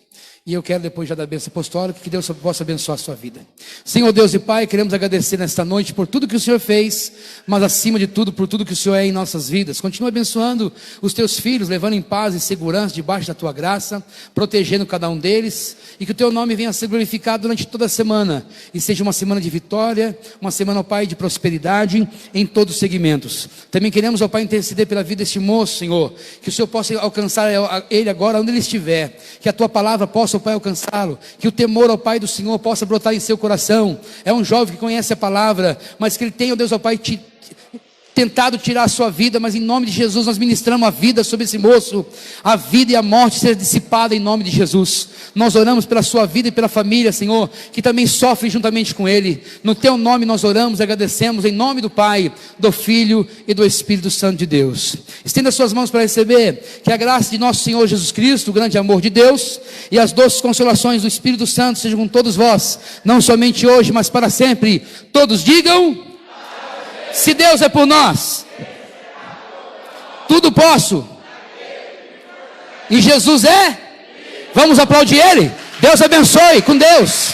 E eu quero depois já da bênção apostólica, que Deus possa abençoar a sua vida. Senhor Deus e Pai, queremos agradecer nesta noite por tudo que o Senhor fez, mas acima de tudo, por tudo que o Senhor é em nossas vidas. Continua abençoando os teus filhos, levando em paz e segurança debaixo da tua graça, protegendo cada um deles, e que o teu nome venha a ser glorificado durante toda a semana, e seja uma semana de vitória, uma semana, ó Pai, de prosperidade em todos os segmentos. Também queremos, ó Pai, interceder pela vida deste moço, Senhor, que o Senhor possa alcançar ele agora onde ele estiver, que a tua palavra possa, ó Pai, alcançá-lo, que o temor ao Pai do Senhor possa brotar em seu coração. É um jovem que conhece a palavra, mas que ele tenha, ó Deus, ó Pai, tentado tirar a sua vida, mas em nome de Jesus nós ministramos a vida sobre esse moço, a vida e a morte seja dissipada em nome de Jesus. Nós oramos pela sua vida e pela família, Senhor, que também sofre juntamente com ele. No teu nome nós oramos e agradecemos em nome do Pai, do Filho e do Espírito Santo de Deus. Estenda suas mãos para receber, que a graça de nosso Senhor Jesus Cristo, o grande amor de Deus e as doces consolações do Espírito Santo sejam com todos vós, não somente hoje, mas para sempre. Todos digam: se Deus é por nós, tudo posso. E Jesus é? Vamos aplaudir Ele. Deus abençoe. Com Deus.